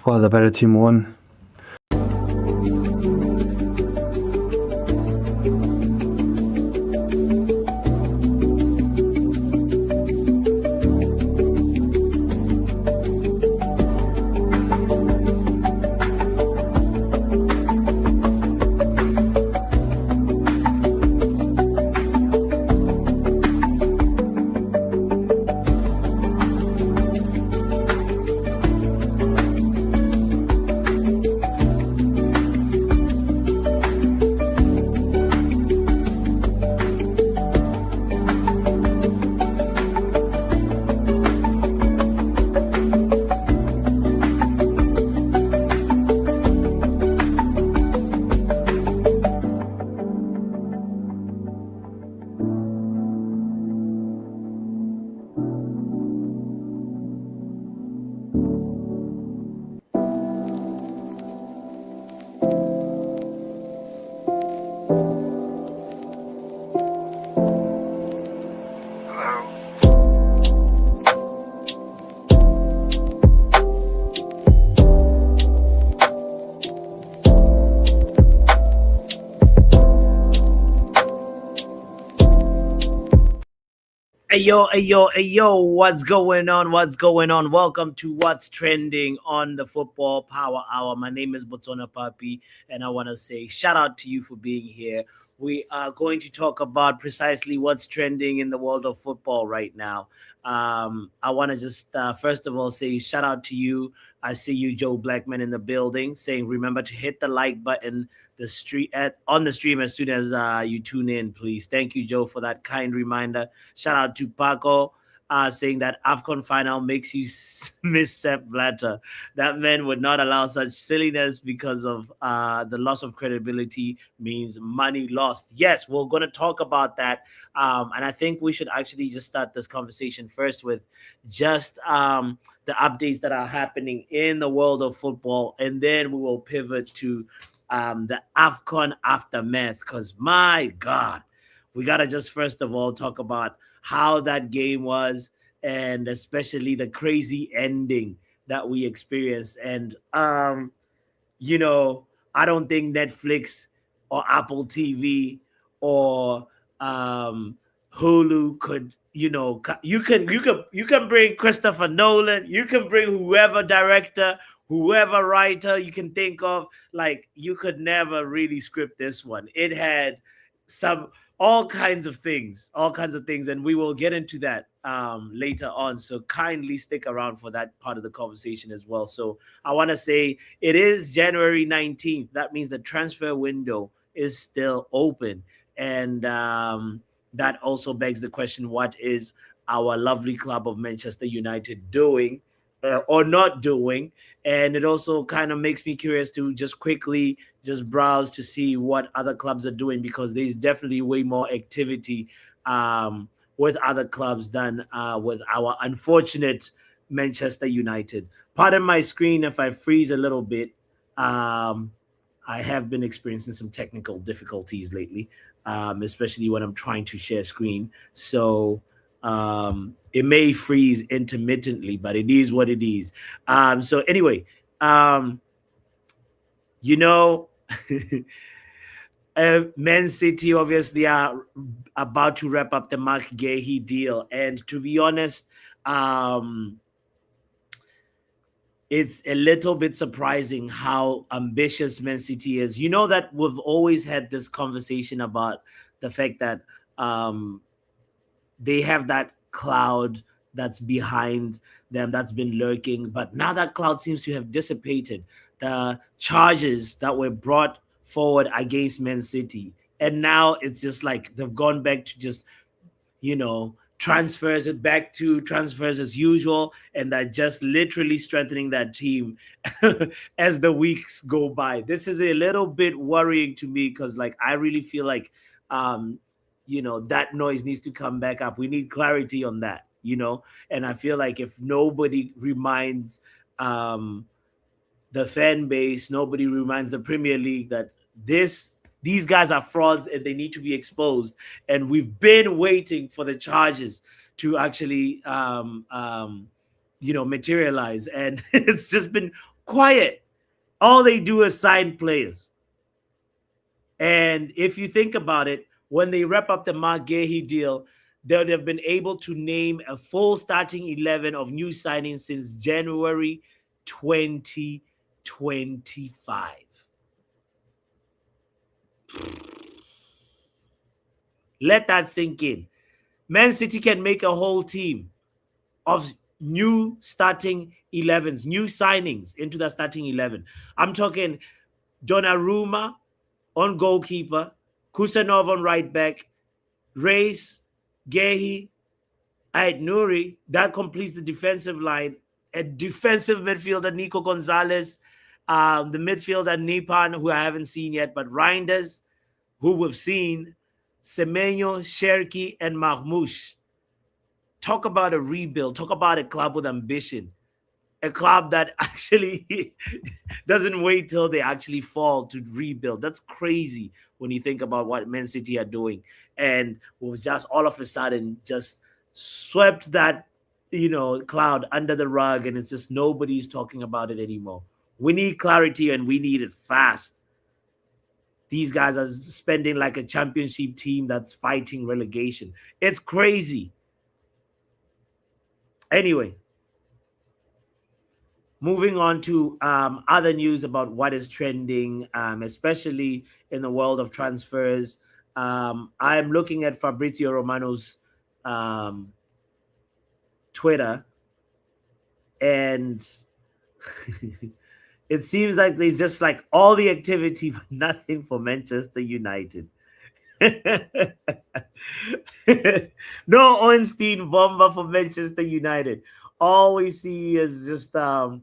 Well, the better team won. Hey yo, what's going on? What's going on? Welcome to What's Trending on the Football Power Hour. My name is Botona Papi, and I want to say shout out to you for being here. We are going to talk about precisely what's trending in the world of football right now. I want to just first of all say shout out to you. I see you, Joe Blackman, in the building, saying remember to hit the like button on the stream as soon as you tune in, please. Thank you, Joe, for that kind reminder. Shout out to Paco, saying that AFCON final makes you miss Sepp Blatter. That man would not allow such silliness because of the loss of credibility means money lost. Yes, we're going to talk about that. And I think we should actually just start this conversation first with just the updates that are happening in the world of football. And then we will pivot to the AFCON aftermath, because my God, we got to just first of all talk about how that game was, and especially the crazy ending that we experienced. And, I don't think Netflix or Apple TV or Hulu could, you can bring Christopher Nolan, you can bring whoever director, whoever writer you can think of. Like, you could never really script this one. It had all kinds of things, and we will get into that later on. So kindly stick around for that part of the conversation as well. So I want to say it is January 19th. That means the transfer window is still open. And that also begs the question, what is our lovely club of Manchester United doing or not doing? And it also kind of makes me curious to just quickly just browse to see what other clubs are doing, because there's definitely way more activity with other clubs than with our unfortunate Manchester United. Pardon my screen if I freeze a little bit. I have been experiencing some technical difficulties lately, especially when I'm trying to share screen. So it may freeze intermittently, but it is what it is. So anyway, Man City obviously are about to wrap up the Mark Gahey deal. And to be honest, it's a little bit surprising how ambitious Man City is. You know that we've always had this conversation about the fact that they have that cloud that's behind them, that's been lurking. But now that cloud seems to have dissipated. The charges that were brought forward against Man City, and now it's just like they've gone back to just, transfers as usual, and they're just literally strengthening that team as the weeks go by. This is a little bit worrying to me, because I really feel like that noise needs to come back up. We need clarity on that, and I feel like if nobody reminds the fan base, nobody reminds the Premier League that these guys are frauds and they need to be exposed. And we've been waiting for the charges to actually, materialize. And it's just been quiet. All they do is sign players. And if you think about it, when they wrap up the Margehi deal, they would have been able to name a full starting 11 of new signings since January 2025. Let that sink in. Man City can make a whole team of new starting 11s, new signings into the starting 11. I'm talking Donnarumma on goalkeeper, Kusanov on right back, Reis, Gehi, Ait Nuri. That completes the defensive line. A defensive midfielder, Nico Gonzalez, the midfielder, Nipan, who I haven't seen yet, but Reinders, who we've seen, Semenyo, Sherky, and Mahmouche. Talk about a rebuild. Talk about a club with ambition. A club that actually doesn't wait till they actually fall to rebuild. That's crazy when you think about what Man City are doing. And we've just all of a sudden just swept that, cloud under the rug, and it's just nobody's talking about it anymore. We need clarity and we need it fast. These guys are spending like a championship team that's fighting relegation. It's crazy. Anyway, moving on to other news about what is trending, especially in the world of transfers. I'm looking at Fabrizio Romano's Twitter, and it seems like there's just like all the activity, but nothing for Manchester United. No Ornstein bomber for Manchester United. All we see is just Tottenham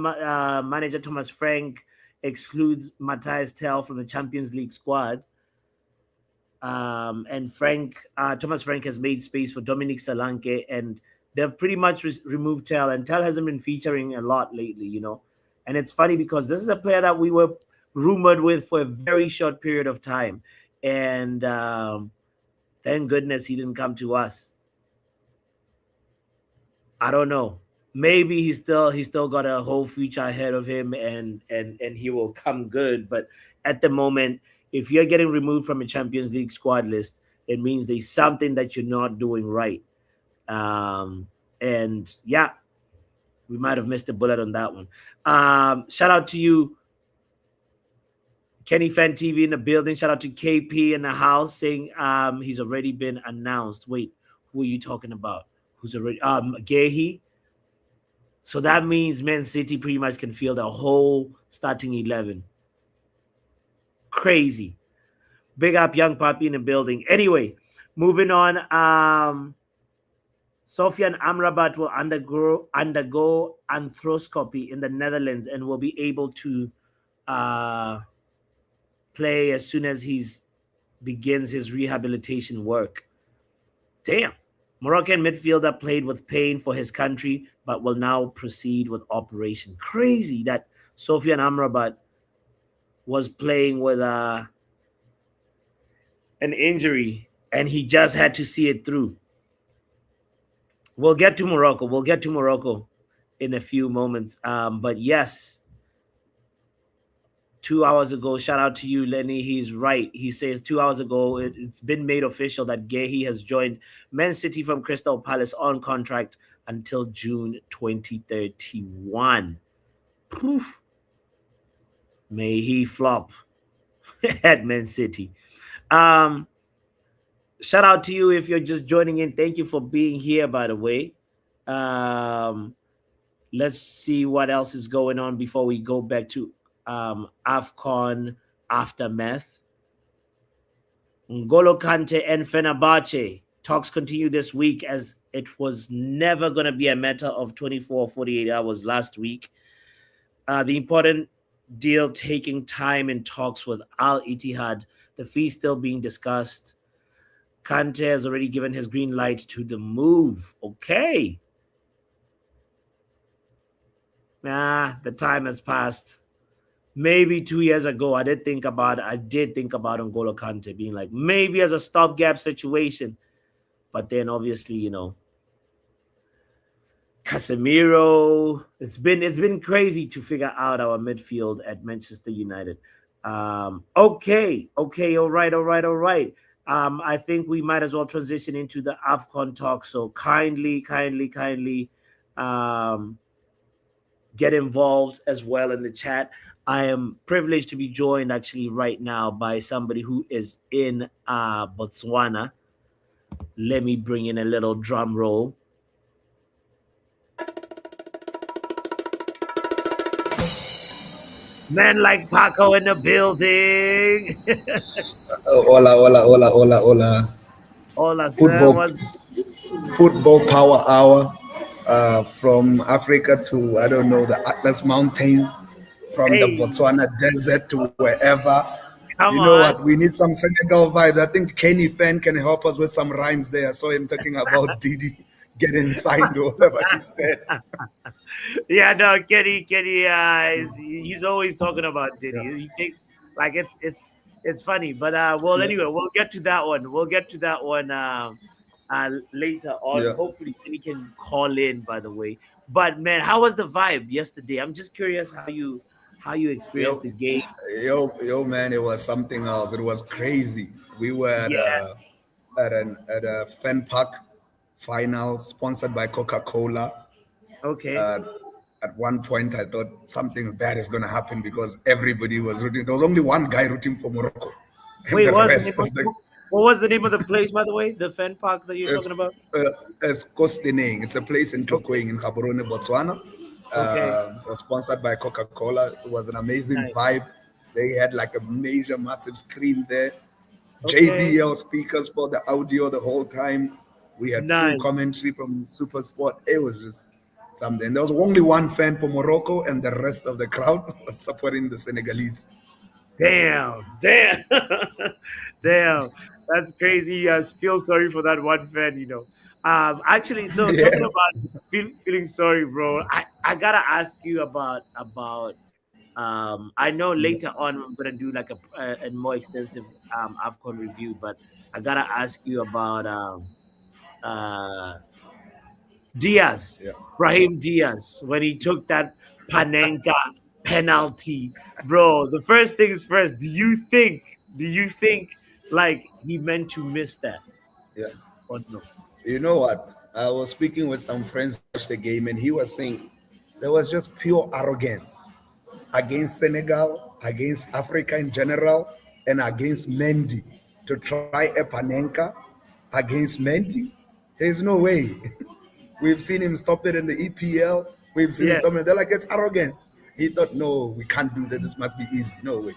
manager Thomas Frank excludes Matthias Tell from the Champions League squad. And Thomas Frank has made space for Dominic Solanke, and they've pretty much removed Tell, and Tell hasn't been featuring a lot lately, And it's funny because this is a player that we were rumored with for a very short period of time, and thank goodness he didn't come to us. I don't know. Maybe he's still got a whole future ahead of him, and he will come good. But at the moment, if you're getting removed from a Champions League squad list, it means there's something that you're not doing right. And yeah, we might have missed a bullet on that one. Shout out to you, Kenny Fan TV in the building. Shout out to KP in the house saying he's already been announced. Wait, who are you talking about? Who's already Gehi? So that means Man City pretty much can field a whole starting 11. Crazy. Big up Young Papi in the building. Anyway, moving on. Sofian Amrabat will undergo arthroscopy in the Netherlands and will be able to play as soon as he begins his rehabilitation work. Damn. Moroccan midfielder played with pain for his country, but will now proceed with operation. Crazy that Sofian Amrabat was playing with an injury, and he just had to see it through. We'll get to Morocco. We'll get to Morocco in a few moments. But yes, 2 hours ago, shout out to you, Lenny. He's right. He says 2 hours ago, it's been made official that Gehi has joined Man City from Crystal Palace on contract until June 2031. Poof. May he flop at Man City. Shout out to you if you're just joining in. Thank you for being here, by the way. Let's see what else is going on before we go back to AFCON aftermath. N'Golo Kante and Fenerbahce. Talks continue this week, as it was never going to be a matter of 24 or 48 hours last week. The important deal taking time in talks with Al Ittihad. The fee still being discussed. Kante has already given his green light to the move. Okay. The time has passed. Maybe 2 years ago, I did think about N'Golo Kante being like, maybe as a stopgap situation. But then obviously, Casemiro. It's been crazy to figure out our midfield at Manchester United. Okay, all right. I think we might as well transition into the AFCON talk. So kindly, um, get involved as well in the chat. I am privileged to be joined actually right now by somebody who is in Botswana. Let me bring in a little drum roll. Men like Paco in the building. Hola, hola, hola, hola, hola. Hola, sir. Football, Was football power hour from Africa to, I don't know, the Atlas Mountains, from the hey, Botswana desert to wherever. You come know on. what? We need some Senegal vibes. I think Kenny Fan can help us with some rhymes there. I saw him talking about Didi getting signed or whatever he said. Yeah, no, Kenny, he's always talking about Diddy. Yeah, He thinks like it's funny, but well, yeah, anyway, we'll get to that one. We'll get to that one later on. yeah. Hopefully, Kenny can call in. By the way, but man, how was the vibe yesterday? I'm just curious how you experienced Yo, the game. yo, man, it was something else. It was crazy. We were Yeah. at a fan park final sponsored by Coca-Cola. Okay. Uh, at one point, I thought something bad is going to happen because everybody was rooting. There was only one guy rooting for Morocco, and Wait, the what was the rest name of of the what was the name of the place, by the way? The fan park that you're is talking about? Kosteneng. It's a place in Okay. Tlokweng in Gaborone, Botswana. Okay. It was sponsored by Coca-Cola. It was an amazing Nice. vibe. They had like a major, massive screen there. Okay. JBL speakers for the audio the whole time. We had full Nice. commentary from Super Sport. It was just something. There was only one fan for Morocco, and the rest of the crowd was supporting the Senegalese. Damn, damn. That's crazy. I feel sorry for that one fan. Actually, so talking Yes. about feeling sorry, bro. I gotta ask you about. I know later on I'm gonna do like a more extensive Afcon review, but I gotta ask you about uh Diaz, Yeah. Brahim Diaz, when he took that Panenka penalty, bro. The first things first. Do you think like he meant to miss that Yeah. or no? You know what? I was speaking with some friends who watched the game, and he was saying there was just pure arrogance against Senegal, against Africa in general, and against Mendy to try a Panenka against Mendy. There's no way. We've seen him stop it in the EPL. We've seen him stop Yes, it. They're like, it's arrogance. He thought, no, we can't do that. This must be easy. No way.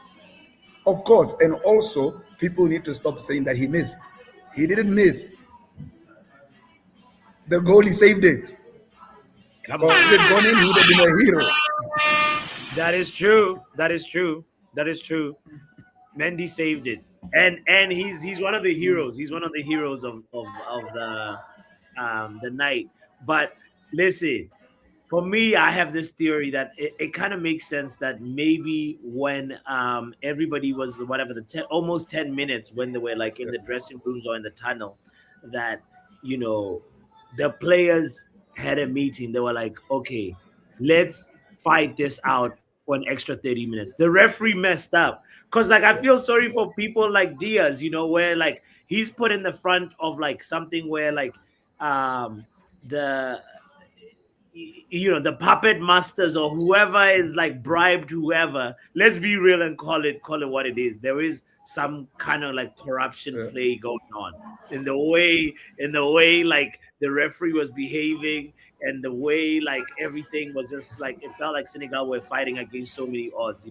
Of course. And also, people need to stop saying that he missed. He didn't miss. The goalie saved it. come Because on. if it gone in, he would have been a hero. That is true. That is true. That is true. Mendy saved it, and he's one of the heroes. He's one of the heroes of the night. But listen, for me, I have this theory that it kind of makes sense that maybe when everybody was whatever almost 10 minutes when they were like in the dressing rooms or in the tunnel, that you know the players had a meeting. They were like, okay, let's fight this out for an extra 30 minutes. The referee messed up because like I feel sorry for people like Diaz, where like he's put in the front of like something where like the the puppet masters or whoever is like bribed whoever. Let's be real and call it what it is. There is some kind of like corruption Yeah. play going on in the way like the referee was behaving, and the way like everything was just like it felt like Senegal were fighting against so many odds.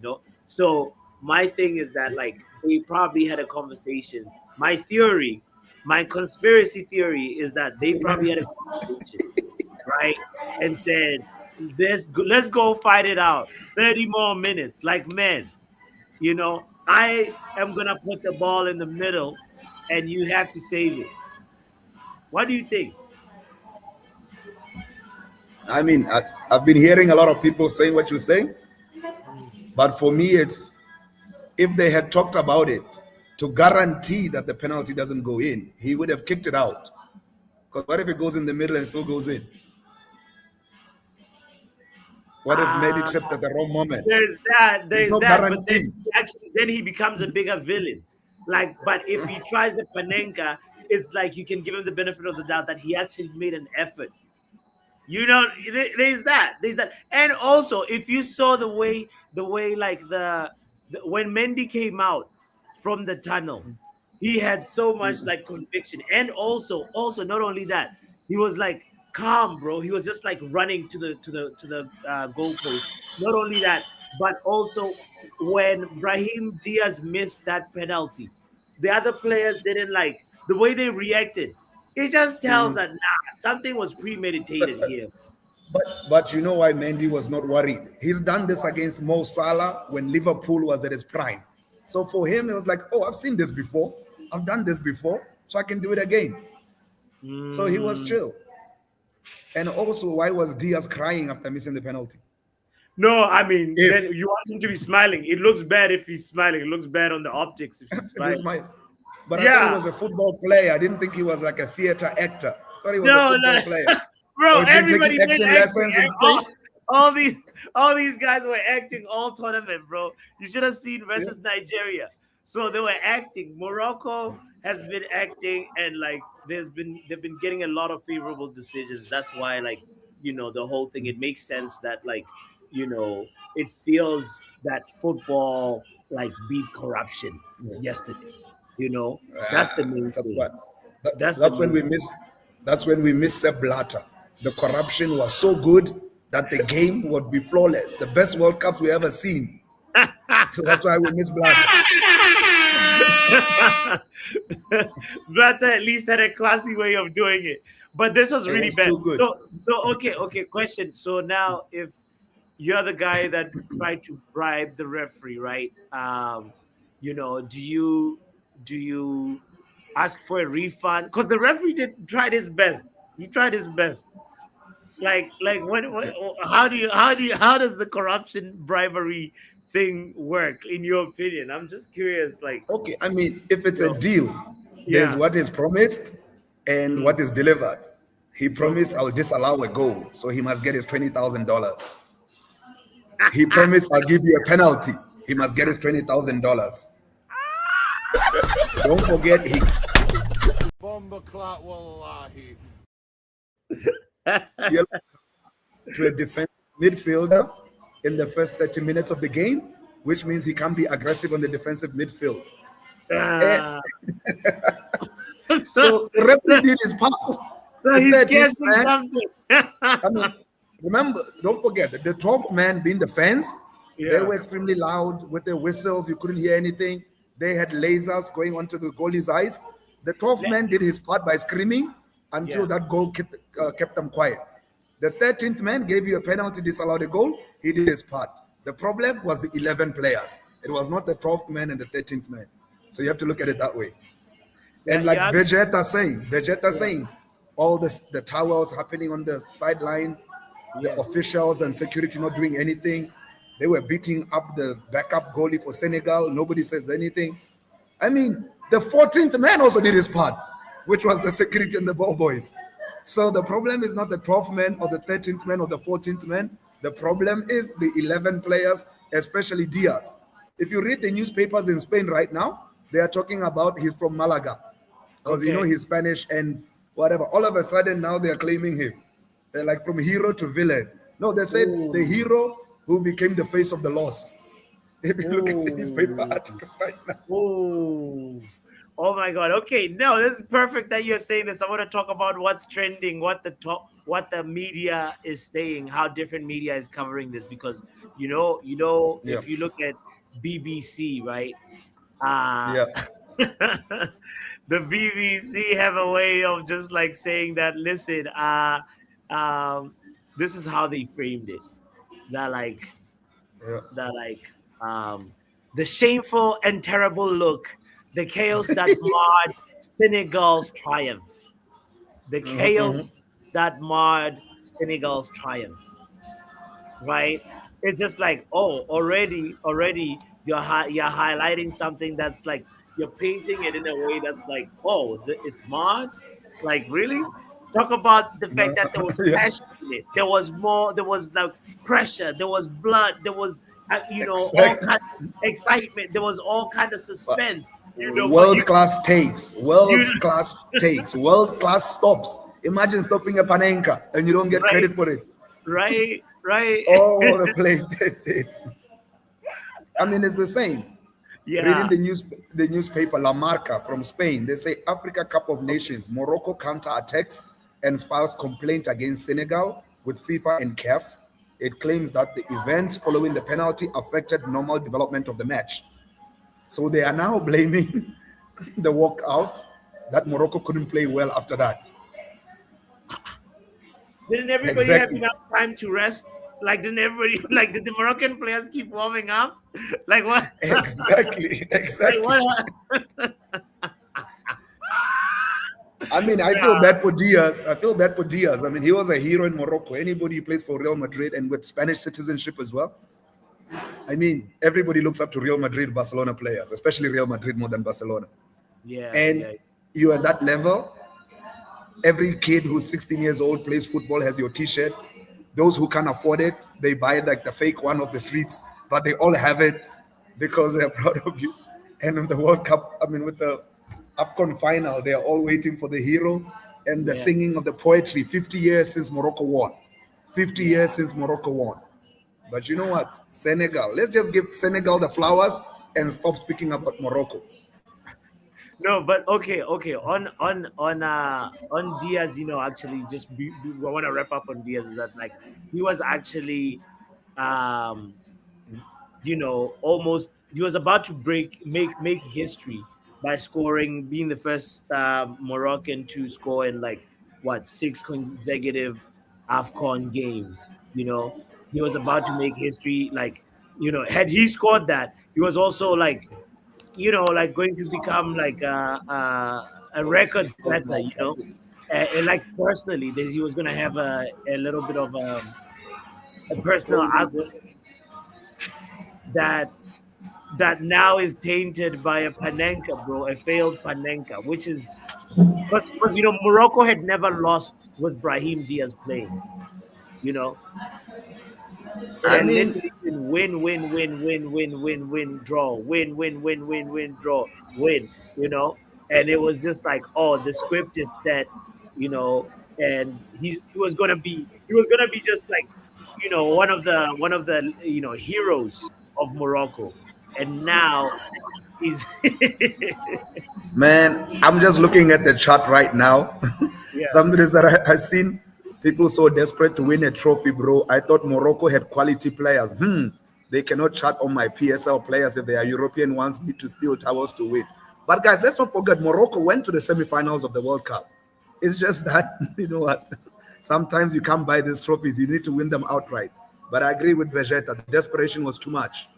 So my thing is that like they probably had a conversation. My conspiracy theory is that they probably had a conversation, right? And said, let's go fight it out. 30 more minutes. Like, man, I am gonna put the ball in the middle and you have to save it. What do you think? I mean, I've been hearing a lot of people saying what you're saying, Mm. but for me, it's if they had talked about it to guarantee that the penalty doesn't go in, he would have kicked it out. Because what if it goes in the middle and still goes in? What if Mehdi Ah, tripped at the wrong moment? there's that, There's there's no that. But then guarantee. he actually, then he becomes a bigger villain. Like, but if he tries the Panenka, it's like you can give him the benefit of the doubt that he actually made an effort. You know, there's that, and also if you saw the way like the when Mendy came out from the tunnel, he had so much like conviction, and also not only that, he was like calm, bro. He was just like running to the goalpost. Not only that, but also when Brahim Diaz missed that penalty, the other players didn't like the way they reacted. It just tells that something was premeditated here. But you know why Mendy was not worried? He's done this against Mo Salah when Liverpool was at his prime. So for him, it was like, oh, I've seen this before. I've done this before, so I can do it again. So he was Mm. chill. And also, why was Diaz crying after missing the penalty? No, I mean, If then you want him to be smiling. It looks bad if he's smiling. It looks bad on the optics if he's it was smiling. my, but I thought he Yeah. was a football player. I didn't think he was like a theater actor. I thought he was a No, football no. player. Bro, Or he's been taking everybody been acting acting. lessons in Spain. All these guys were acting all tournament, bro. You should have seen Yeah. versus Nigeria. So they were acting. Morocco has been acting, and like they've been getting a lot of favorable decisions. That's why, like, the whole thing, it makes sense that, like, it feels that football like beat corruption yesterday. That's the main That's thing. what. That, That's the that's when main we miss. That's when we miss Sepp Blatter. The corruption was so good that the game would be flawless. The best World Cup we ever seen. So that's why we miss Blatter. Blatter at least had a classy way of doing it. But this was It really was bad. too good. So okay, question. So now if you're the guy that tried to bribe the referee, right? Do you ask for a refund? Because the referee did tried his best. He tried his best. Like how does the corruption bribery thing work in your opinion? I'm just curious. Like, Okay, I mean, if it's you a know, deal, there's yeah. what is promised and Mm, what is delivered. He promised okay. I'll disallow a goal, so he must get his $20,000. He promised I'll give you a penalty. He must get his $20,000. Don't forget he Bomba clot wallahi. yelled to a defensive midfielder in the first 30 minutes of the game, which means he can't be aggressive on the defensive midfield. Eh, Ah. so, so the referee so, did his part. so The he's 13th catching man, something. I mean, remember, don't forget that the 12th man being the fans, they Yeah. were extremely loud with their whistles. You couldn't hear anything. They had lasers going onto the goalie's eyes. The 12th Let- man did his part by screaming until yeah. that goal kept them quiet. The 13th man gave you a penalty, disallowed a goal. He did his part. The problem was the 11 players. It was not the 12th man and the 13th man. So you have to look at it that way. And like Yeah. Vegeta Yeah. saying, all the towels happening on the sideline, the Yes. officials and security not doing anything. They were beating up the backup goalie for Senegal. Nobody says anything. I mean, the 14th man also did his part, which was the security and the ball boys. So the problem is not the 12th man or the 13th man or the 14th man. The problem is the 11 players, especially Diaz. If you read the newspapers in Spain right now, they are talking about he's from Malaga because Okay. he's Spanish and whatever. All of a sudden now they are claiming him. They're like from hero to villain. No, they said the Ooh. hero who became the face of the loss. If you look at the newspaper Ooh. article right now. Oh, oh my God. Okay, no, this is perfect that you're saying this. I want to talk about what's trending, what the media is saying, how different media is covering this. Because Yeah, if you look at BBC, right? Uh yeah, the BBC have a way of just like saying that. Listen, um, this is how they framed it. That like yeah. that like um the shameful and terrible look, the chaos that marred Senegal's triumph, the chaos that marred Senegal's triumph, right? It's just like, oh, already you're highlighting something that's like you're painting it in a way that's like, oh, it's marred, like really. Talk about the fact that there was Yeah, passion in it. There was more. There was like pressure. There was blood. There was all exactly. kind of excitement. There was all kind of suspense. But World class takes, you world class stops. Imagine stopping a Panenka and you don't get right, credit for it. right. All over the place. I mean, it's the same. Reading Yeah, the newspaper La Marca from Spain, they say Africa Cup of Nations, Morocco counter attacks and files complaint against Senegal with FIFA and CAF. It claims that the events following the penalty affected normal development of the match. So they are now blaming the walkout that Morocco couldn't play well after that. didn't everybody have Exactly. enough time to rest? Like, didn't everybody like did the Moroccan players keep warming up? Like what? Exactly. Like Exactly. what? I mean, I feel Yeah, bad for Diaz. I feel bad for Diaz. I mean, he was a hero in Morocco. Anybody who plays for Real Madrid and with Spanish citizenship as well. I mean, everybody looks up to Real Madrid, Barcelona players, especially Real Madrid more than Barcelona. yeah, And yeah, you're at that level. Every kid who's 16 years old plays football, has your T-shirt. Those who can't afford it, they buy like the fake one of the streets, but they all have it because they're proud of you. And in the World Cup, I mean, with the AFCON final, they are all waiting for the hero and the yeah. singing of the poetry. 50 years since Morocco won. 50 Yeah. years since Morocco won. But you know what? Senegal. Let's just give Senegal the flowers and stop speaking about Morocco. No, but okay. On Diaz, actually, I want to wrap up on Diaz. Is that like he was actually, um, almost he was about to make history by scoring, being the first Moroccan to score in like what, six consecutive AFCON games. He was about to make history. Like, had he scored that, he was also like like going to become like a record setter, and like personally, he was going to have a little bit of a personal accolade that now is tainted by a Panenka, bro, a failed Panenka, which is because Morocco had never lost with Brahim Diaz playing, you know. It I had mean, literally been win, draw, win, draw, win, and it was just like, oh, the script is set, and he was gonna be just like, one of the heroes of Morocco, and now he's man, I'm just looking at the chart right now. yeah, Somebody said I seen people so desperate to win a trophy, bro. I thought Morocco had quality players. They cannot chat on my PSL players if they are European ones, need to steal towers to win. But guys, let's not forget Morocco went to the semifinals of the World Cup. It's just that, you know what? Sometimes you can't buy these trophies, you need to win them outright. But I agree with Vegeta. The desperation was too much.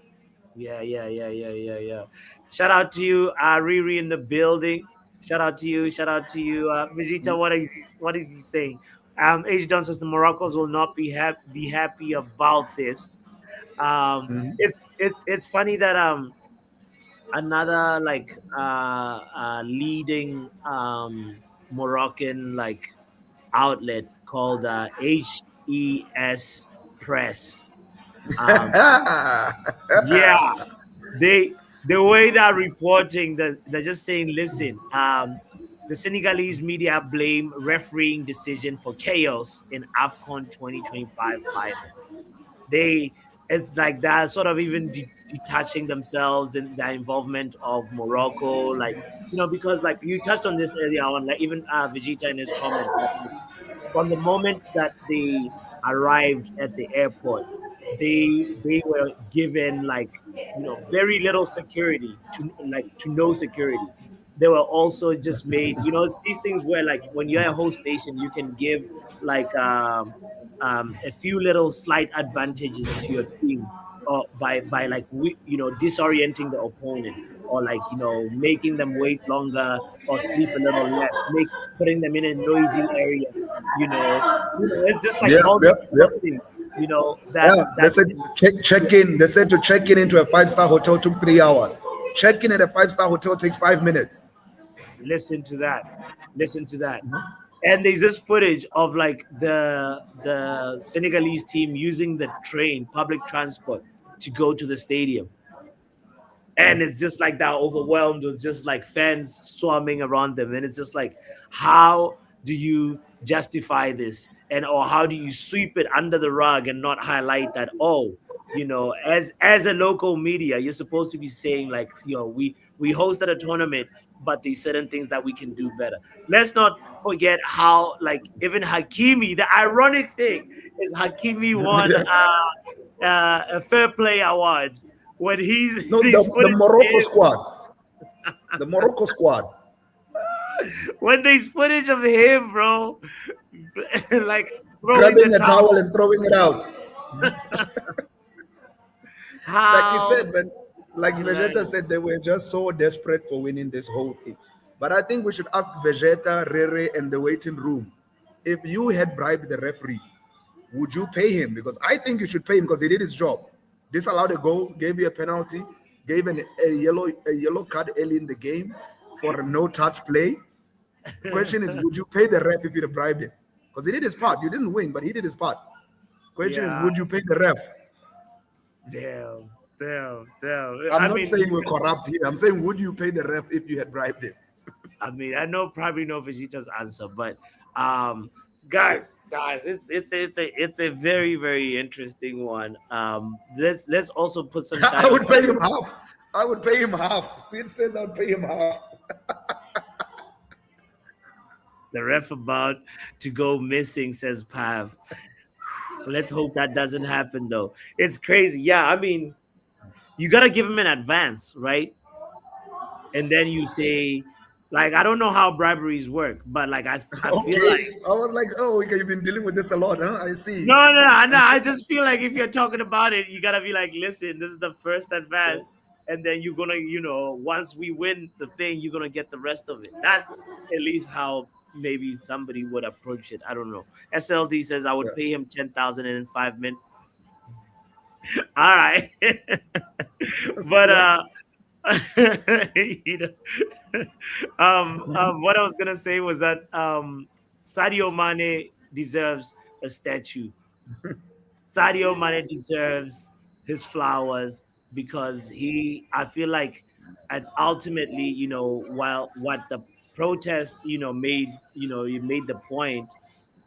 yeah. Shout out to you, Riri in the building. Shout out to you. Shout out to you, Vegeta. What is he saying? H Don says the Moroccans will not be happy about this. It's funny that another like leading Moroccan like outlet called HES Press. Um, yeah, the way they're reporting, they're just saying, listen, the Senegalese media blame refereeing decision for chaos in AFCON 2025 final. They It's like that sort of even detaching themselves in their involvement of Morocco, like, because like you touched on this earlier on, like even Vegeta in his comment, like, from the moment that they arrived at the airport, they were given like very little security, to no security. They were also just made, these things where like when you're a host nation, you can give like a few little slight advantages to your team, or by like disorienting the opponent, or like making them wait longer or sleep a little less, putting them in a noisy area, it's just like Yep, all these yep, little yep. things, that Yeah, they that said check in. They said to check in into a five-star hotel took 3 hours. Check in at a five-star hotel takes 5 minutes. listen to that, listen to that. And there's this footage of like the Senegalese team using the train, public transport, to go to the stadium, and it's just like that overwhelmed with just like fans swarming around them, and it's just like, how do you justify this, and or how do you sweep it under the rug and not highlight that, oh, as a local media, you're supposed to be saying like, we hosted a tournament, but there's certain things that we can do better. Let's not forget how, like, even Hakimi, the ironic thing is Hakimi won a fair play award when he's No, these the footage of Morocco him, squad. The Morocco squad. when there's footage of him, bro, like throwing the Grabbing a towel towel. and throwing it out. Like he How said, man, like Vegeta hilarious. said, they were just so desperate for winning this whole thing. But I think we should ask Vegeta, Rere, and the waiting room, if you had bribed the referee, would you pay him? Because I think you should pay him because he did his job. Disallowed a goal, gave you a penalty, gave a yellow card early in the game for a no touch play. Question is, would you pay the ref if you'd have bribed him? Because he did his part. You didn't win, but he did his part. Question is, Yeah, would you pay the ref? damn, damn. I'm not saying we're corrupt here. I'm saying, would you pay the ref if you had bribed him? I mean, I know probably know Vegeta's answer, but um, guys, it's a very very interesting one. Let's also put some I would shadows. pay him half. I would pay him half. Sid says I'd pay him half. The ref about to go missing, says Pav. Let's hope that doesn't happen though. It's crazy. Yeah, I mean, you gotta give him an advance, right? And then you say, like, I don't know how briberies work, but like I feel Okay. like I was like, oh, okay, you've been dealing with this a lot, huh? I see. no. I just feel like if you're talking about it, you gotta be like, listen, this is the first advance, and then you're gonna, once we win the thing, you're gonna get the rest of it. That's at least how maybe somebody would approach it. I don't know. SLD says I would Yeah. pay him 10,000 in 5 minutes. All right, but What? you know, what I was gonna say was that Sadio Mane deserves a statue. Sadio Mane deserves his flowers because I feel like, ultimately, while what the protest, it made the point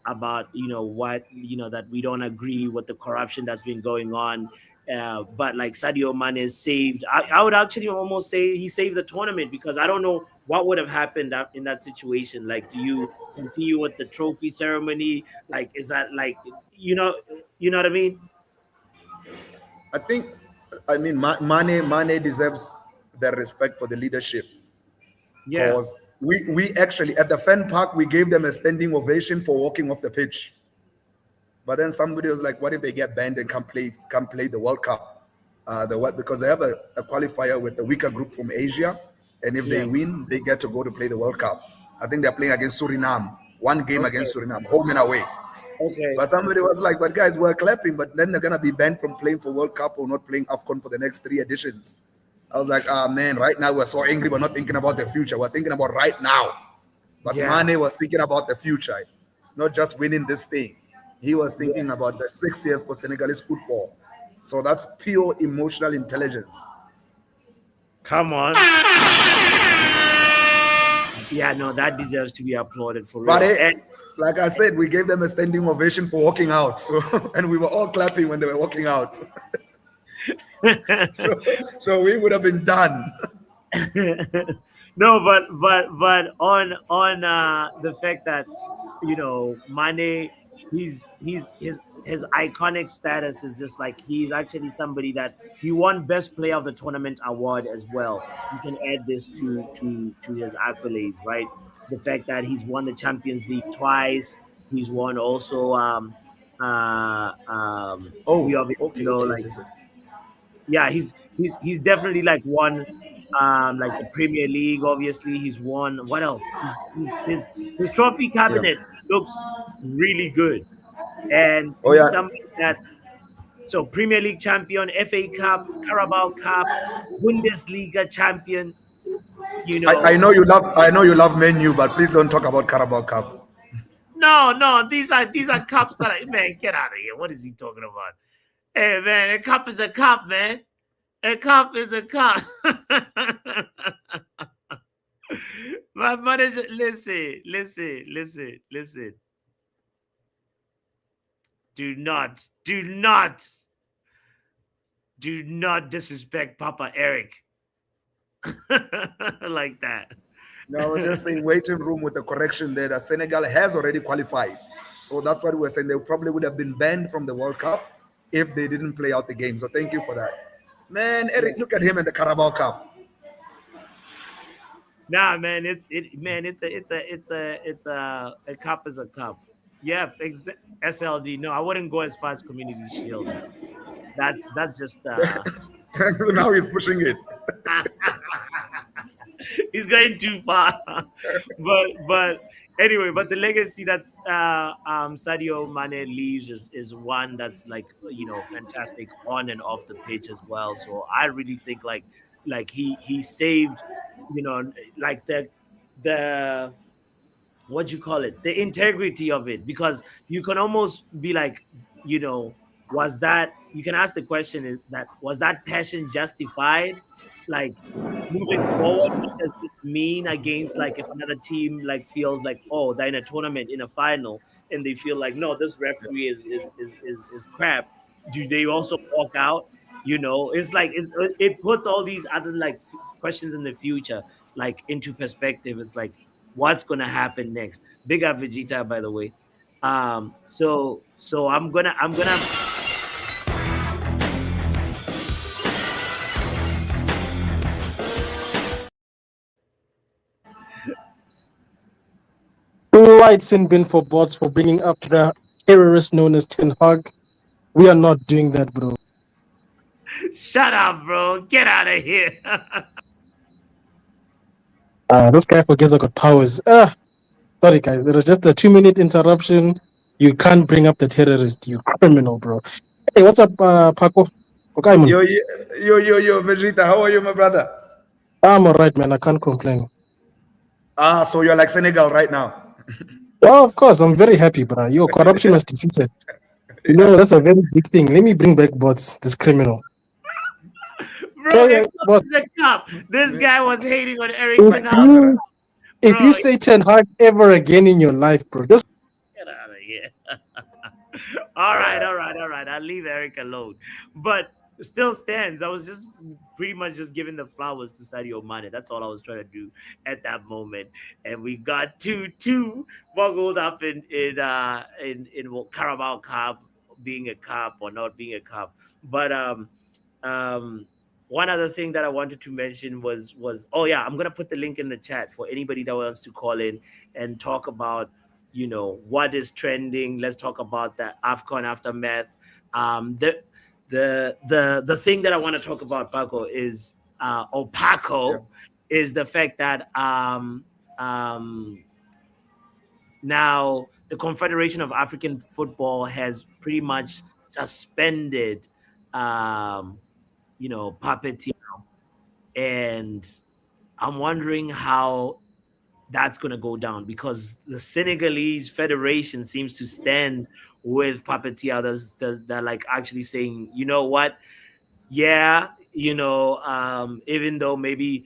about, what, that we don't agree with the corruption that's been going on. But like Sadio Mane saved, I would actually almost say he saved the tournament, because I don't know what would have happened in that situation. Like, do you continue with the trophy ceremony? Like, is that like, you know what I mean? I think, I mean, Mane deserves the respect for the leadership Yeah, because we actually, at the fan park, we gave them a standing ovation for walking off the pitch. But then somebody was like, "What if they get banned and can't play the World Cup? Because they have a qualifier with the weaker group from Asia, and if they yeah. win, they get to go to play the World Cup. I think they're playing against Suriname, one game Okay, against Suriname, home and away. okay. But somebody was like, "But guys, we're clapping, but then they're gonna be banned from playing for World Cup or not playing AFCON for the next 3 editions." I was like, "Ah, man, right now we're so angry. We're not thinking about the future. We're thinking about right now." But Yeah, Mane was thinking about the future, not just winning this thing. He was yeah. thinking about the 6 years for Senegalese football. So that's pure emotional intelligence. Come on. Yeah, no, that deserves to be applauded for But real. And like I said, we gave them a standing ovation for walking out. So, and we were all clapping when they were walking out. So, so we would have been done. no, but on the fact that, Mane, his iconic status is just like, he's actually somebody that he won best player of the tournament award as well. You can add this to his accolades, right? The fact that he's won the Champions League twice, he's won also, we Oh, obviously okay, know, okay, like, okay, okay. yeah, he's definitely like won, like the Premier League. Obviously, he's won. What else? His trophy Yeah. cabinet looks really good, and Oh he's yeah. somebody that, so Premier League champion, FA Cup, Carabao Cup, Bundesliga champion. You I know, know you love I know you love menu, but please don't talk about Carabao Cup. No. These are cups that man, get out of here. What is he talking about? Hey man, a cup is a cup, man. A cup is a cup. My manager, listen. Do not, do not, do not disrespect Papa Eric like that. No, I was just saying waiting room with the correction there that Senegal has already qualified. So that's what we were saying. They probably would have been banned from the World Cup if they didn't play out the game. So thank you for that. Man, Eric, look at him in the Carabao Cup. Nah, man, a cup is a cup. Yeah, SLD. No, I wouldn't go as far as Community Shield. That's just Now he's pushing it. he's going too far. But anyway, but the legacy that's Sadio Mane leaves is one that's like fantastic on and off the pitch as well. So I really think like he saved like the what you call it, the integrity of it, because you can almost be like, was that, you can ask the question, is that, was that passion justified? Like, moving forward, what does this mean against, like, if another team like feels like, oh, they're in a tournament in a final and they feel like, no, this referee is crap, do they also walk out? It's like it puts all these other like questions in the future like into perspective. It's like, what's gonna happen next? Big up Vegeta, by the way. So I'm gonna White sin bin for bots for bringing up to the terrorist known as Ten Hag. We are not doing that, bro. shut up, bro. Get out of here. This guy forgets I got powers. Sorry, guys. It was just a 2-minute interruption. You can't bring up the terrorist, you criminal, bro. Hey, what's up, Paco? Okay, man. Yo, Vegeta, how are you, my brother? I'm alright, man. I can't complain. So you're like Senegal right now. Well, of course, I'm very happy, bro. Your corruption was defeated. That's a very big thing. Let me bring back bots, this criminal. Bro, Yeah, but the cup. This guy was hating on Eric if Ten Hag. you, if Bro, you say Ten Hag ever again in your life, bro, just get out of here. All right. I'll leave Eric alone. But still stands. I was just pretty much just giving the flowers to Sadio Mane. That's all I was trying to do at that moment. And we got two boggled up in Carabao Cup being a cup or not being a cup. But one other thing that I wanted to mention was oh yeah, I'm gonna put the link in the chat for anybody that wants to call in and talk about what is trending. Let's talk about the AFCON aftermath. The thing that I want to talk about, Paco, is Paco, is the fact that now the Confederation of African Football has pretty much suspended Puppeteer, and I'm wondering how that's going to go down, because the Senegalese Federation seems to stand with Puppeteer. They're like actually saying, you know what? Yeah, even though maybe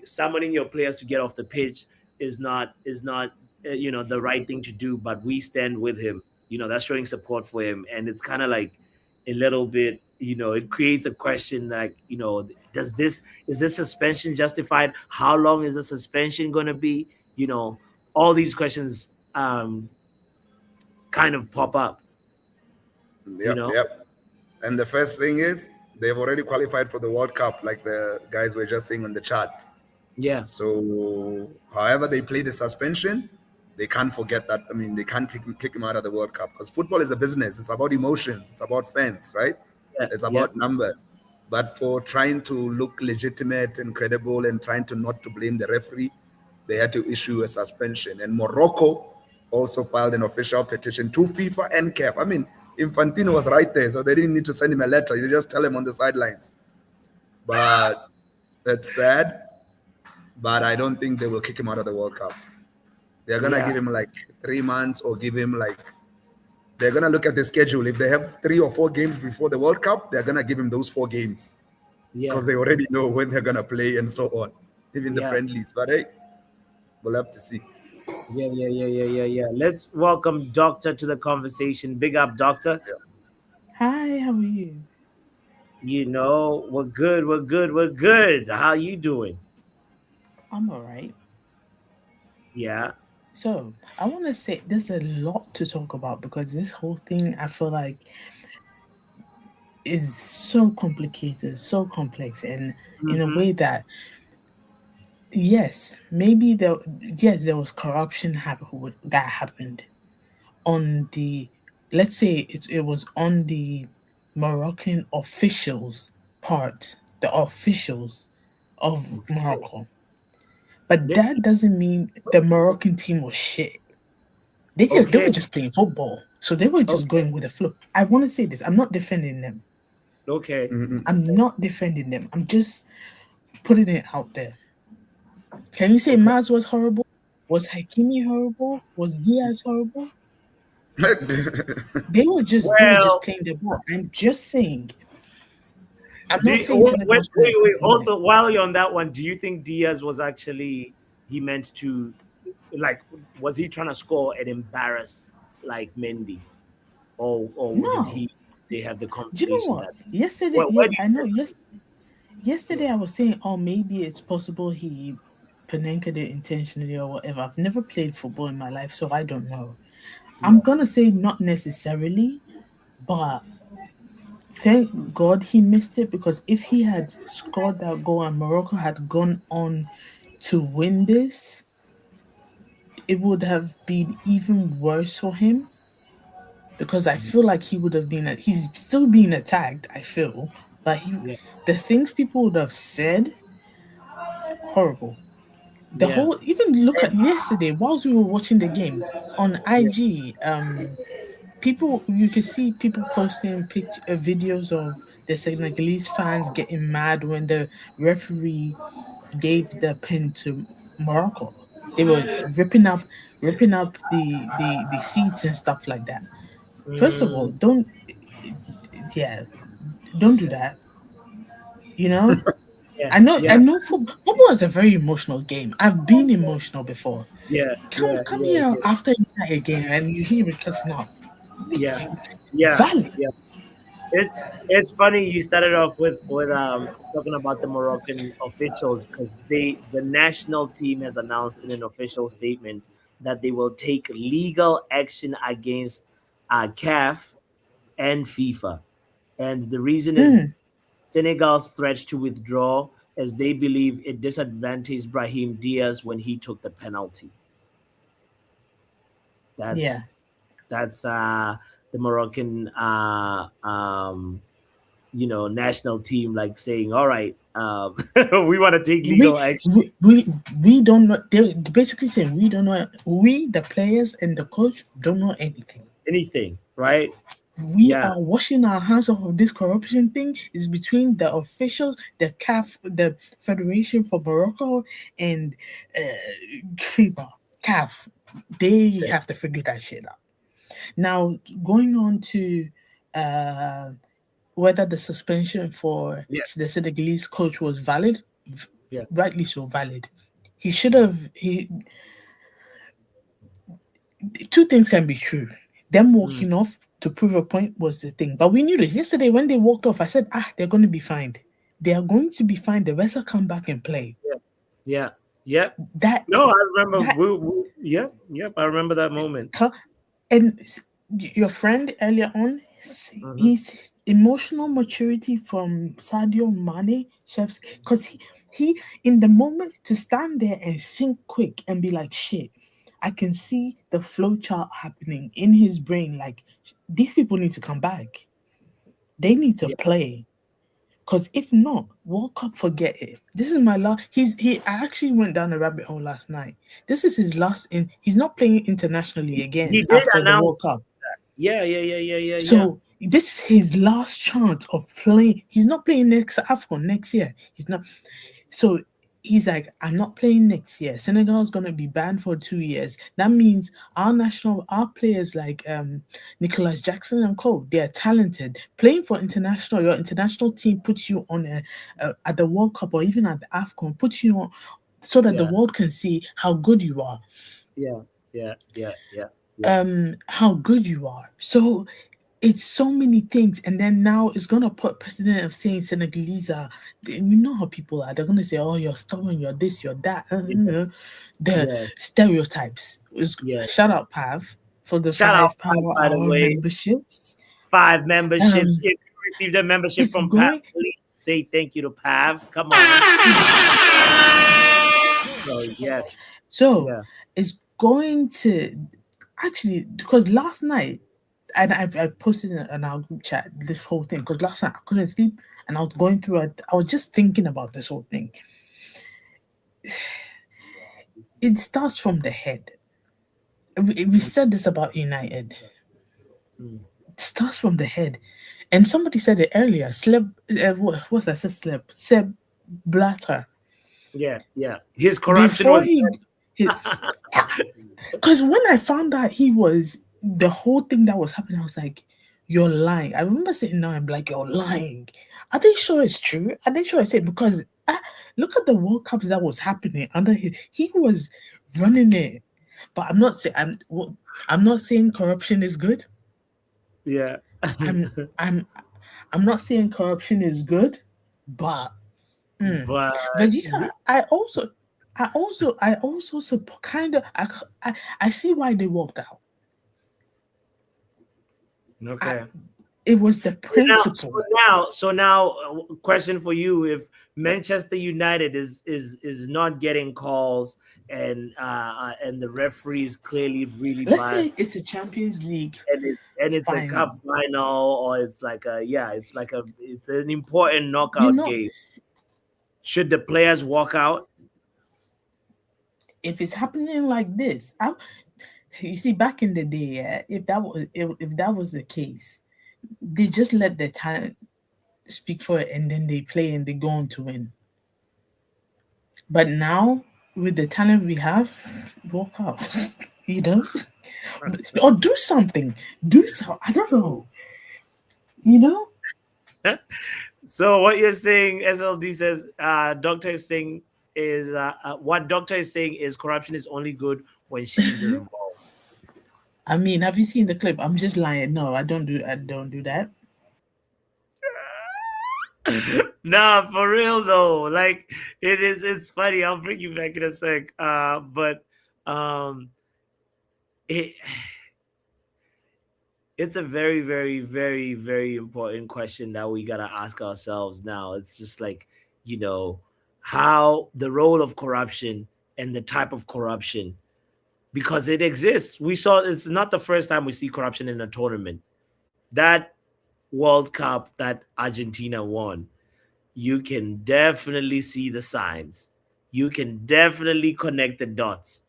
summoning your players to get off the pitch is not the right thing to do, but we stand with him. That's showing support for him, and it's kind of like a little bit, it creates a question like, is this suspension justified? How long is the suspension going to be? All these questions kind of pop up. Yep. And the first thing is they've already qualified for the World Cup, like the guys were just saying on the chat. Yeah. So, however they play the suspension, they can't forget that. I mean, they can't kick him out of the World Cup, because football is a business. It's about emotions. It's about fans, right? Yeah. It's about numbers. But for trying to look legitimate and credible and trying to not to blame the referee, they had to issue a suspension. And Morocco also filed an official petition to FIFA and CAF. I mean, Infantino was right there, so they didn't need to send him a letter. You just tell him on the sidelines. But that's sad. But I don't think they will kick him out of the World Cup. They're gonna Yeah, give him like 3 months or give him like they're gonna look at the schedule. If they have 3 or 4 games before the World Cup, they're gonna give him those 4 games yeah, because they already know when they're gonna play and so on, even the yeah, friendlies. But hey, we'll have to see. yeah. Let's welcome Doctor to the conversation. Big up, Doctor. Hi, how are you? We're good. We're good. How you doing? I'm all right. Yeah. So, I want to say there's a lot to talk about because this whole thing I feel like is so complicated, so complex, and in a Mm-hmm. way that yes, maybe there was corruption that happened on the let's say it was on the Moroccan officials part, the officials of Okay. Morocco. But They- that doesn't mean the Moroccan team was shit. They Okay. were just playing football, so they were just Okay. going with the flow. I want to say this: I'm not defending them. Okay. I'm not defending them. I'm just putting it out there. Can you say Okay. Maz was horrible? Was Hakimi horrible? Was Diaz horrible? They were just Well, playing the ball. I'm just saying. I'm not do, saying wait, Senegal should wait, have wait. beaten them. Also, while you're on that one, do you think Diaz was actually he meant to like was he trying to score and embarrass like Mendy, or did No. he they have the Do you know conversation what? that Yesterday, well, yeah, where do I know. you Yes, yeah, yesterday I was saying, oh, maybe it's possible he Panenka'd it intentionally or whatever. I've never played football in my life, so I don't know. I'm yeah, gonna say not necessarily, but thank God he missed it because if he had scored that goal and Morocco had gone on to win this, it would have been even worse for him because I feel like he would have he's still being attacked, I feel, but yeah, the things people would have said horrible. The yeah. whole even look at yesterday whilst we were watching the game on Yeah. IG, people you could see people posting videos of the Senegalese fans getting mad when the referee gave the pin to Morocco. They were ripping up the seats and stuff like that. First of all, Mm, yeah, don't do that. You know, yeah, I yeah, know football is a very emotional game. I've been emotional before. Come here yeah, after a game and you hear me cussing out. yeah, yeah, Valid. yeah. It's funny you started off with talking about the Moroccan officials because the national team has announced in an official statement that they will take legal action against CAF and FIFA, and the reason is Mm, Senegal's threat to withdraw as they believe it disadvantaged Brahim Diaz when he took the penalty. yeah. That's the Moroccan national team like saying, all right, we want to take We legal action. we don't know. They're basically saying we don't know. We the players and the coach don't know anything. Anything, right? We Yeah, are washing our hands off of this corruption thing. Is between the officials, the CAF, the Federation for Morocco, and FIBA, CAF. They have to figure that shit out. Now, going on to uh, whether the suspension for yeah, the Senegalese coach was valid, yeah. rightly so valid. He should have. Two things can be true. Them Mm, walking off to prove a point was the thing, but we knew this yesterday when they walked off. I said, they're going to be fined. They are going to be fined. The rest will come back and play. yeah, yeah, yeah. That No, I remember. that Yep, yep. I remember that moment. and your friend earlier on, Hmm. his emotional maturity from Sadio Mane, chefs, because he in the moment to stand there and think quick and be like, shit, I can see the flow chart happening in his brain. Like, these people need to come back. They need to Yeah, play. Because if not, World Cup, forget it. This is my last. I actually went down a rabbit hole last night. This is his last. He's not playing internationally he again did after the announce. World Cup. Yeah. So this is his last chance of playing. He's not playing next AFCON next year. He's not. So he's like, I'm not playing next year. Senegal's gonna be banned for 2 years. That means our players like Nicholas Jackson and Co. They're talented. Playing for international, your international team puts you on at the World Cup or even at the AFCON, puts you on so that the Yeah, world can see how good you are. yeah, yeah, yeah, yeah, yeah. How good you are. So it's so many things, and then now it's gonna put precedent of saying Senegalese are. You know how people are. They're gonna say, "Oh, you're stubborn. You're this. You're that." The Yeah, stereotypes. yeah. Shout out Pav for the Shout out, 5 Power by the Hour way, memberships. 5 memberships. Um, If you received a membership it's from Pav, going. please say thank you to Pav. Come on. So yes, So yeah, it's going to actually because last night and I posted in our group chat this whole thing because last night I couldn't sleep and I was going through it. I was just thinking about this whole thing. It starts from the head. We said this about United. mm, It starts from the head, and somebody said it earlier. What I said? Seb Blatter. yeah, yeah. His corruption Before was. he because when I found out he was the whole thing that was happening, I was like, "You're lying." I remember sitting down and be like, "You're lying." Are they sure it's true? Are they sure it's it? Because look at the World Cups that was happening under his. He was running it, but I'm not saying I'm not saying corruption is good. Yeah, I'm I'm I'm not saying corruption is good, but but Vegeta. I also support kind of. I see why they walked out. I, okay. it was the So now, so principle. now, so now, question for you: if Manchester United is not getting calls and the referee is clearly really Let's say biased, it's a Champions League and it's a cup final. final, or it's like a, yeah, it's an important You knockout know, game, should the players walk out? if it's happening like this, you see, back in the day, if that was the case, they just let the talent speak for it, and then they play and they go on to win. But now, with the talent we have, walk out. you know, or do something. Do so. I don't know. You know. So what you're saying, SLD says, doctor is saying is what doctor is saying is corruption is only good when she's involved. I mean, have you seen the clip? I'm just lying. No, I don't do. I don't do that. Nah, for real though. Like it's funny. I'll bring you back in a sec. But um, it it's a very, very, very, very important question that we gotta ask ourselves now. It's just like, you know, how the role of corruption and the type of corruption, because it exists. We saw it's not the first time we see corruption in a tournament. That World Cup that Argentina won, you can definitely see the signs. You can definitely connect the dots,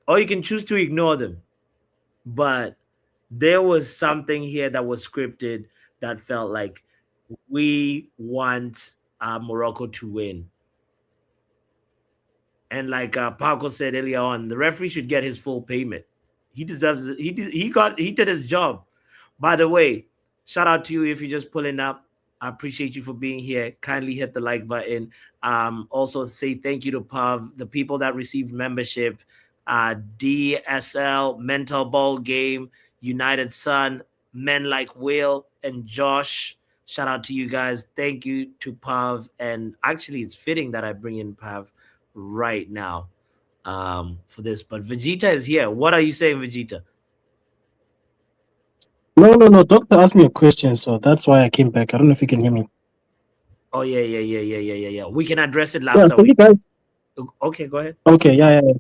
or you can choose to ignore them. But there was something here that was scripted that felt like we want Morocco to win. And like Paco said earlier on, the referee should get his full payment. He deserves it. He did his job. By the way, shout out to you if you're just pulling up. I appreciate you for being here. Kindly hit the like button. Also say thank you to Pav, the people that received membership, DSL, Mental Ball Game, United Sun, Men Like Will, and Josh. Shout out to you guys. Thank you to Pav. And actually, it's fitting that I bring in Pav right now for this. But Vegeta is here. What are you saying, Vegeta? No, no, no. Doctor asked me a question, so that's why I came back. I don't know if you can hear me. Oh yeah, yeah, yeah, yeah, yeah, yeah, yeah. We can address it Yeah, after so we. you guys. Okay, go ahead. Okay, yeah, yeah, yeah.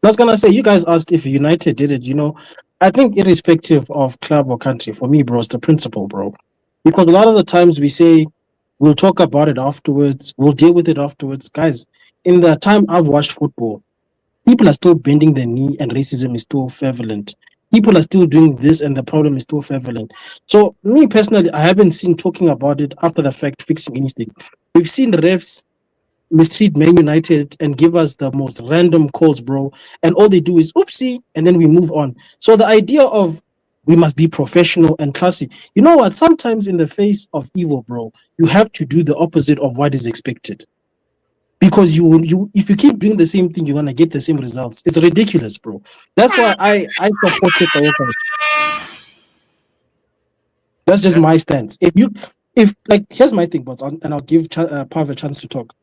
I was gonna say, you guys asked if United did it. I think irrespective of club or country, for me, bro, it's the principle, bro. Because a lot of the times we say we'll talk about it afterwards, we'll deal with it afterwards. Guys, in the time I've watched football, people are still bending the knee and racism is still prevalent. People are still doing this and the problem is still prevalent. So me personally, I haven't seen talking about it after the fact fixing anything. We've seen refs mistreat Man United and give us the most random calls, bro. And all they do is oopsie, and then we move on. So the idea of we must be professional and classy. You know what? Sometimes in the face of evil, bro, you have to do the opposite of what is expected. Because you if you keep doing the same thing, you're gonna get the same results. It's ridiculous, bro. That's why I supported the workout. That's just That's my stance. If like here's my thing, but and I'll give Pav a chance to talk.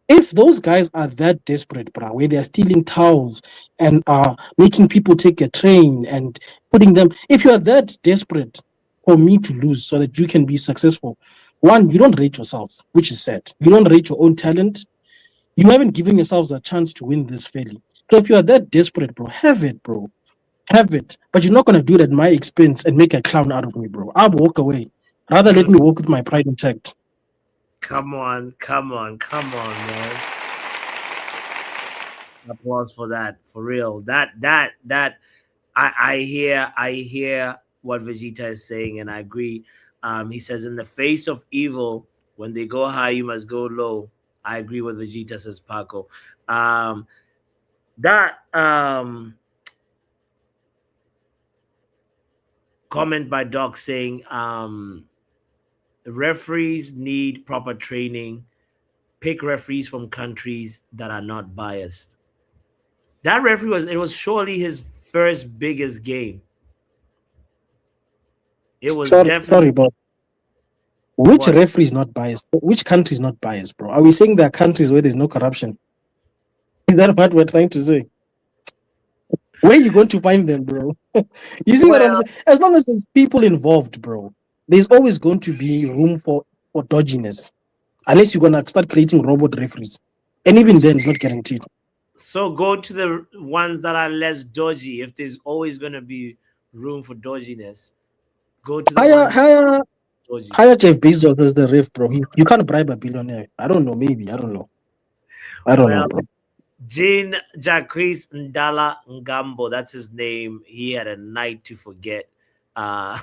If those guys are that desperate, bro, where they're stealing towels and are making people take a train and putting them, if you are that desperate for me to lose so that you can be successful, one, you don't rate yourselves, which is sad. You don't rate your own talent. You haven't given yourselves a chance to win this fairly. So if you are that desperate, bro, have it, bro. Have it. But you're not gonna do it at my expense and make a clown out of me, bro. I'll walk away. Rather let me walk with my pride intact. come on, come on, come on, man. Applause for that, for real. That I hear what Vegeta is saying, and I agree. He says, in the face of evil, when they go high, you must go low. I agree with Vegeta, says Paco. That comment by Doc saying referees need proper training. Pick referees from countries that are not biased. That referee was surely his first biggest game. It was Sorry, definitely but which what. referee is not biased? Which country is not biased, bro? Are we saying there are countries where there's no corruption? Is that what we're trying to say? Where are you going to find them, bro? You see what I'm Well, saying? As long as there's people involved, bro, there's always going to be room for dodginess. Unless you're gonna start creating robot referees. And even then it's not guaranteed. so go to the ones that are less dodgy. If there's always gonna be room for dodginess, go to the Hire ones hire dodgy. hire Jeff Bezos as the ref, bro. You can't bribe a billionaire. I don't know, maybe. I don't know. I don't know, Well, bro. Jean Jacques Ndala Ngambo, that's his name. He had a night to forget. Uh,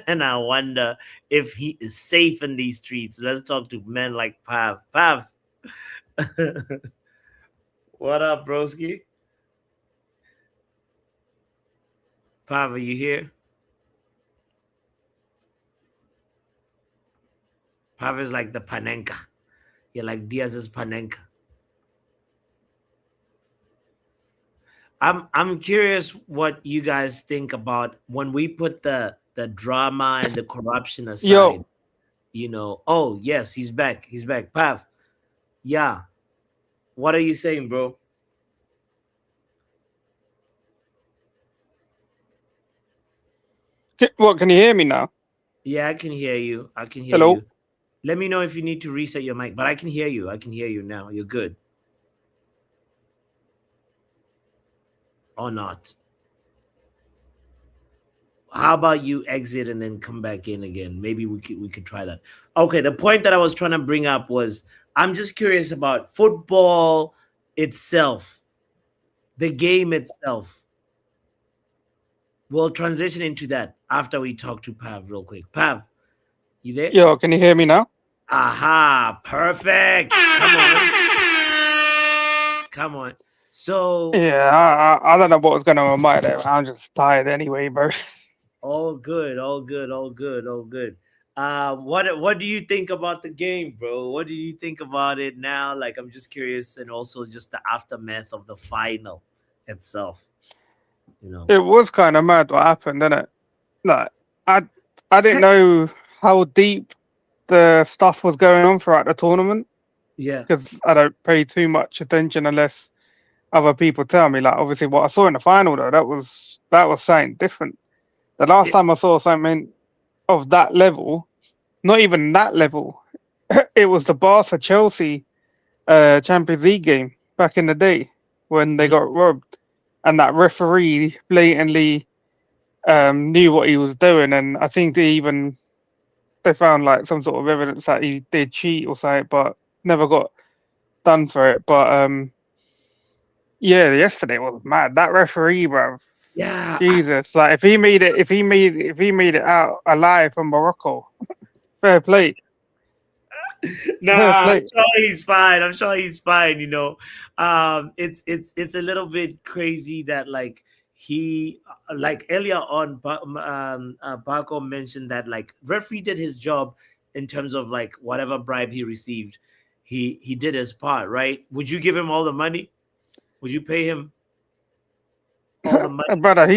and I wonder if he is safe in these streets. Let's talk to men like Pav. Pav, what up, broski? Pav, are you here? Pav is like the Panenka. You're like Diaz's Panenka. I'm curious what you guys think about when we put the drama and the corruption aside. Yo, Oh yes, he's back. He's back. Pav, yeah. What are you saying, bro? what, can you hear me now? Yeah, I can hear you. I can hear Hello? you. Let me know if you need to reset your mic, but I can hear you. I can hear you now. You're good. Or not. How about you exit and then come back in again? Maybe we could try that. Okay, the point that I was trying to bring up was I'm just curious about football itself, the game itself. We'll transition into that after we talk to Pav real quick. Pav, you there? Yo, can you hear me now? Aha, perfect. Come on. Come on. So, Yeah, I don't know what was going on with my day. I'm just tired anyway, bro. all good, all good, all good, all good. What do you think about the game, bro? What do you think about it now? Like, I'm just curious, and also just the aftermath of the final itself. You know, It was kind of mad what happened, didn't it? Like, I, I didn't know how deep the stuff was going on throughout the tournament yeah, because I don't pay too much attention unless other people tell me. Like, obviously, what I saw in the final though, that was something different. The last it, time I saw something of that level, not even that level, it was the Barca Chelsea Champions League game back in the day when they mm, got robbed, and that referee blatantly knew what he was doing, and I think they found like some sort of evidence that he did cheat or something, but never got done for it. But yeah, yesterday was mad. That referee, bro, yeah. Jesus, like if he made it out alive from Morocco, fair play. Fair Nah, I'm play. sure he's fine. I'm sure he's fine. It's a little bit crazy that like he like earlier on, Barco mentioned that like referee did his job in terms of like whatever bribe he received. He did his part, right? Would you give him all the money? Would you pay him all the money? Brother,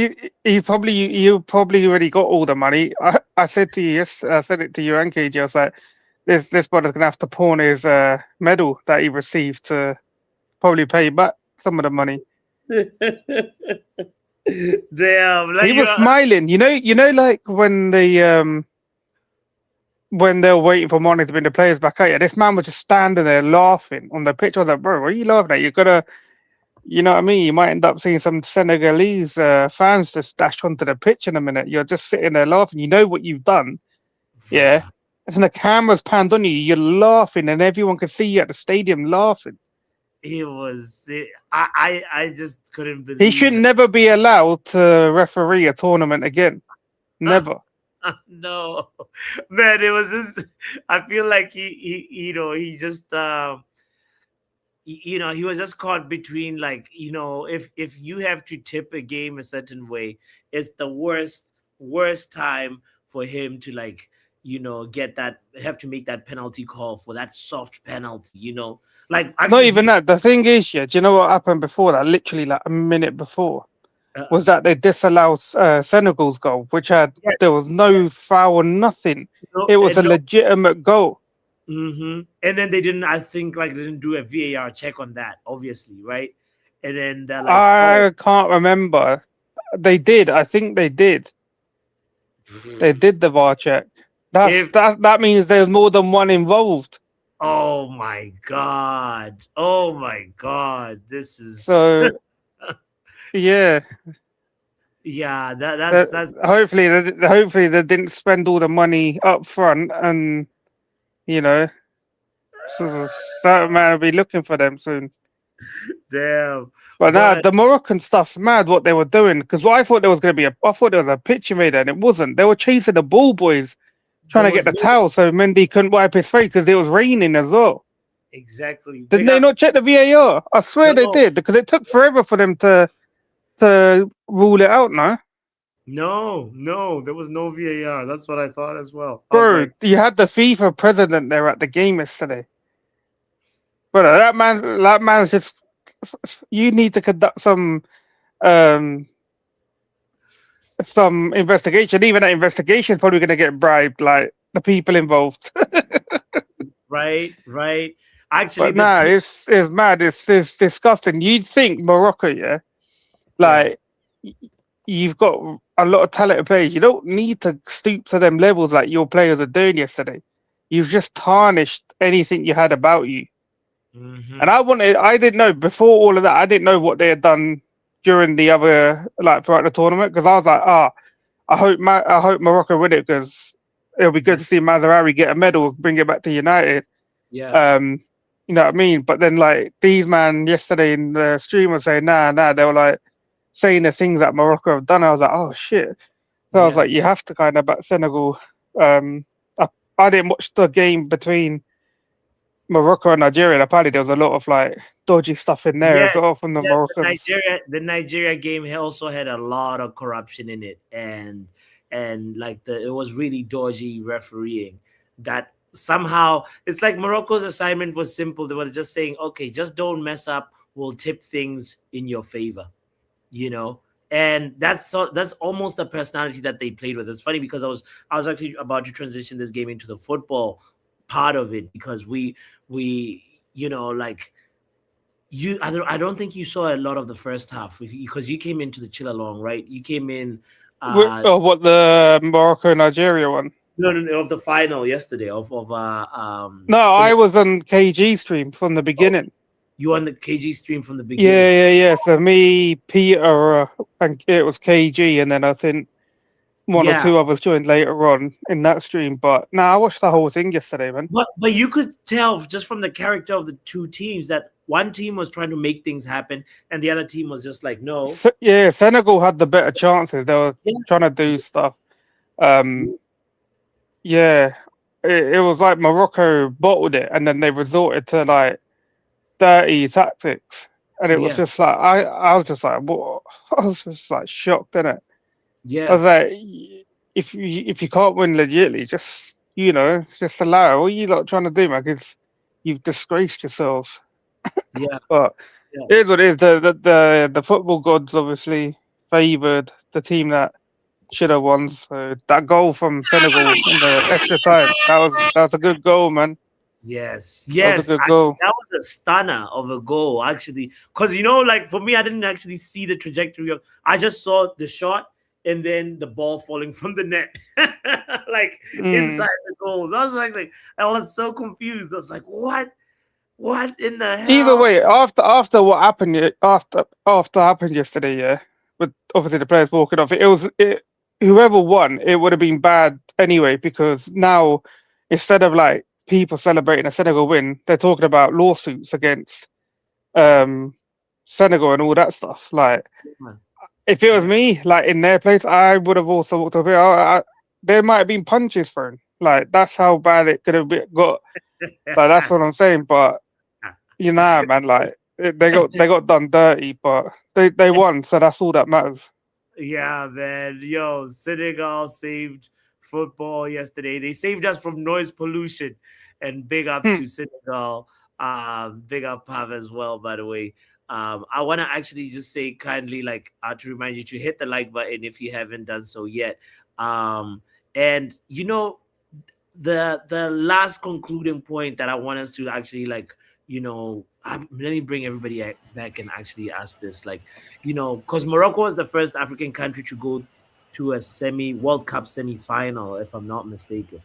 you probably already got all the money. I said to you, yes, I said it to you and KJ. I was like, this brother's gonna have to pawn his medal that he received to probably pay back some of the money. Damn, like He you was are. smiling, like when they were waiting for money to bring the players back out. Yeah, this man was just standing there laughing on the pitch. I was like, bro, what are you laughing at? You're gonna, you know what I mean? You might end up seeing some Senegalese fans just dash onto the pitch in a minute. You're just sitting there laughing. You know what you've done, yeah. Bruh, And the camera's panned on you. You're laughing, and everyone can see you at the stadium laughing. I just couldn't He should believe never be allowed to referee a tournament again. that. Never. No, man, it was just. I feel like he just he was just caught between like if you have to tip a game a certain way, it's the worst time for him to like get that, have to make that penalty call for that soft penalty, like Not actually even that. The thing is, yeah, do you know what happened before that? Literally, like a minute before, was that they disallowed Senegal's goal, which had there was yes, no foul or nothing. no, It was and a no. legitimate goal. And then they didn't, I think, like they didn't do a VAR check on that, obviously, right? And then they're like, oh, I can't remember. They did. I think they did. They did the VAR check. if That means there's more than one involved. oh my god, oh my god, this is So yeah, yeah, that, that's hopefully they didn't spend all the money up front, and you know, so that man will be looking for them soon. damn. But now But the Moroccan stuff's mad what they were doing, because what I thought there was going to be I thought there was a picture made and it wasn't. They were chasing the ball boys, trying there to get was the no, towel so Mendy couldn't wipe his face because it was raining as well. exactly, Didn't big they up. not check the VAR? I swear they No, did, because it took forever for them to rule it out. No, no, there was no VAR. That's what I thought as well. I was bro, like, you had the FIFA president there at the game yesterday. But that man's just. You need to conduct um some investigation. Even that investigation is probably going to get bribed, like the people involved. right. Actually, But nah, it's mad. It's disgusting. You'd think Morocco, yeah, yeah, like y- you've got a lot of talented players. You don't need to stoop to them levels like your players are doing yesterday. You've just tarnished anything you had about you. hmm And I didn't know before all of that. I didn't know what they had done during the other, like throughout the tournament, because I was like, I hope Morocco win it, because it'll be good yeah, to see Mazraoui get a medal, bring it back to United. yeah. Um, you know what I mean? But then like these man yesterday in the stream were saying, nah, they were like saying the things that Morocco have done. I was like, oh shit. So I was Yeah. like, you have to kind of back Senegal. Um, I didn't watch the game between Morocco and Nigeria. And apparently there was a lot of like dodgy stuff in there as well Yes, from the yes. Moroccans. The Nigeria game also had a lot of corruption in it, and like it was really dodgy refereeing. That somehow it's like Morocco's assignment was simple. They were just saying, okay, just don't mess up. We'll tip things in your favor, you know. And that's almost the personality that they played with. It's funny because I was actually about to transition this game into the football part of it, because we like I don't think you saw a lot of the first half because you came into the chill along, right? You came in Oh, what, the Morocco Nigeria one? no, of the final yesterday of No, I Senegal. was on KG stream from the Oh, beginning. you on the KG stream from the beginning. Yeah. So me, Peter, and it was KG, and then I think one or Yeah. two others joined later on in that stream. But no, I watched the whole thing yesterday, man. But you could tell just from the character of the two teams that one team was trying to make things happen and the other team was just like, no. Yeah, Senegal had the better chances. They were Yeah. trying to do stuff. Um, yeah, it was like Morocco bottled it, and then they resorted to like dirty tactics, and it was Yeah, just like I was just like, what? I was just like shocked in it. I yeah, was like, if you can't win legitly, just just allow it. What are you lot trying to do, man? Because you've disgraced yourselves. yeah, But yeah. it is what it is. The football gods obviously favoured the team that should have won. So that goal from Senegal in the extra time, that was a good goal, man. Yes, That was a yes. good goal. That was a stunner of a goal, actually. Because like for me, I didn't actually see the trajectory of. I just saw the shot and then the ball falling from the net, like Mm. inside the goals. I was so confused. I was like, what? What in the Either hell? way, after what happened, after happened yesterday, yeah, with obviously the players walking off, whoever won, it would have been bad anyway because now instead of like people celebrating a Senegal win, they're talking about lawsuits against um Senegal and all that stuff. Like, if it was Yeah, me, like in their place, I would have also walked over. There might have been punches thrown. Like that's how bad it could have got. Like that's what I'm saying. But man, like they got done dirty, but they won, so that's all that matters. yeah, man. Yo, Senegal saved football yesterday. They saved us from noise pollution. And big up Hmm. to Senegal. Big up Pav as well, by the way. I want to actually just say kindly, like, to remind you to hit the like button if you haven't done so yet. And the last concluding point that I want us to actually let me bring everybody back and actually ask this, like, because Morocco was the first African country to go to a World Cup semi-final, if I'm not mistaken.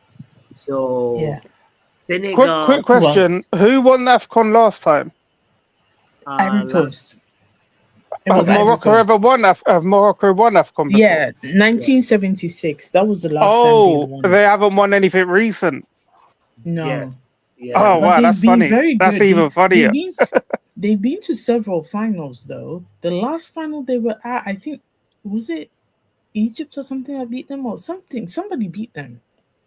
So Yeah. Quick Senegal, Well, question: who won AFCON last time? Ivory last, Coast. It was Have Ivory Morocco Coast. ever won? Have Morocco won AFCON before? Yeah, yeah, 1976. That was the last time they Oh, won. they haven't won anything recent. yes, No, yeah, Oh but wow, they've that's been funny. very That's good. even funnier. They've been to several finals though. The last final they were at, I think, was it Egypt or something that beat them or something. Somebody beat them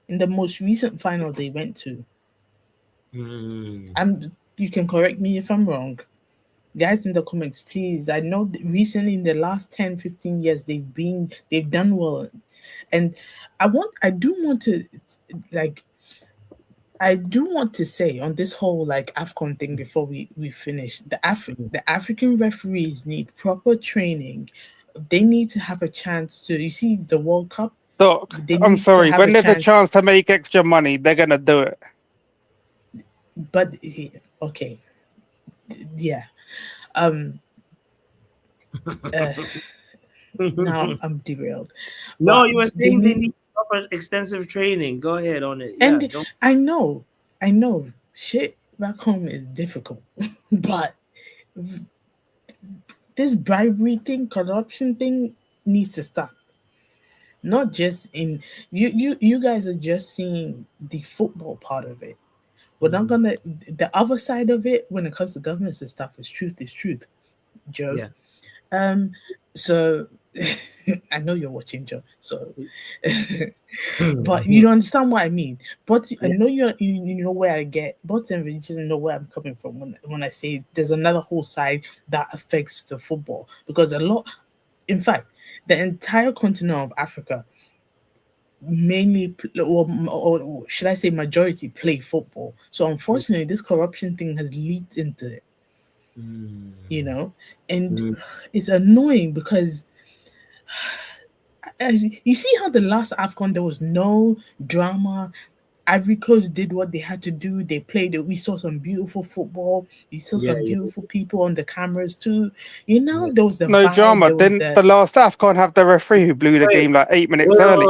in the most recent final they went to. mm, You can correct me if I'm wrong. Guys in the comments, please. I know recently in the last 10, 15 years they've done well. And I do want to like I do want to say on this whole like AFCON thing before we finish, mm. the African referees need proper training. They need to have a chance to, you see the World Cup, Doc, they I'm need to sorry. have When a there's a chance. chance to make extra money, they're gonna do it. But okay, yeah. Um uh, now I'm derailed. No, But you were they saying they need, need proper extensive training. Go ahead on it. Yeah, and don't. I know shit back home is difficult. But this bribery thing, corruption thing needs to stop. Not just in you guys are just seeing the football part of it. We're not Mhm. gonna the other side of it when it comes to governance and stuff is truth, Joe. Yeah. Um so I know you're watching, Joe. So but you don't understand what I mean. But I Yeah. know you know where I get but and you just know where I'm coming from when I say there's another whole side that affects the football. Because a lot, in fact, the entire continent of Africa mainly or should I say majority play football. So unfortunately this corruption thing has leaked into it, you Mm. know, and Mm. it's annoying because you see how the last AFCON there was no drama. Ivory Coast did what they had to do. They played it. We saw some beautiful football. We saw Yeah, some yeah, beautiful people on the cameras too. You know, yeah. there was the No vibe. drama. There was Didn't the the last AFCON have the referee who blew the Wait, game like 8 minutes wait, early?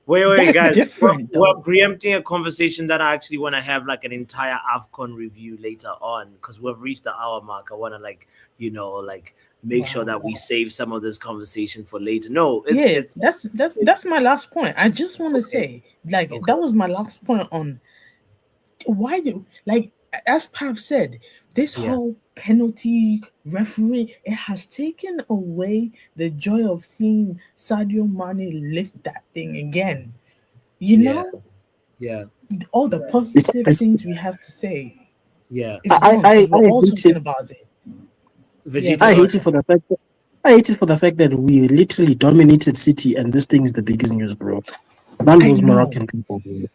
wait, wait, that's guys. different We're though. preempting a conversation that I actually want to have like an entire AFCON review later on because we've reached the hour mark. I want to make sure Wow. that we save some of this conversation for later. No, Yeah, it, that's my last point. I just want to okay, say, like, okay, that was my last point on why do like as Pav said, this yeah, whole penalty referee it has taken away the joy of seeing Sadio Mane lift that thing again. You yeah, know, Yeah. All the positive things we have to say Yeah. is gone because we're all hate talking it. about it. Yeah, Vegeta, I go Vegeta. hate ahead. it for the fact that we literally dominated City, and this thing is the biggest news, bro. None I those know. Moroccan people, bro.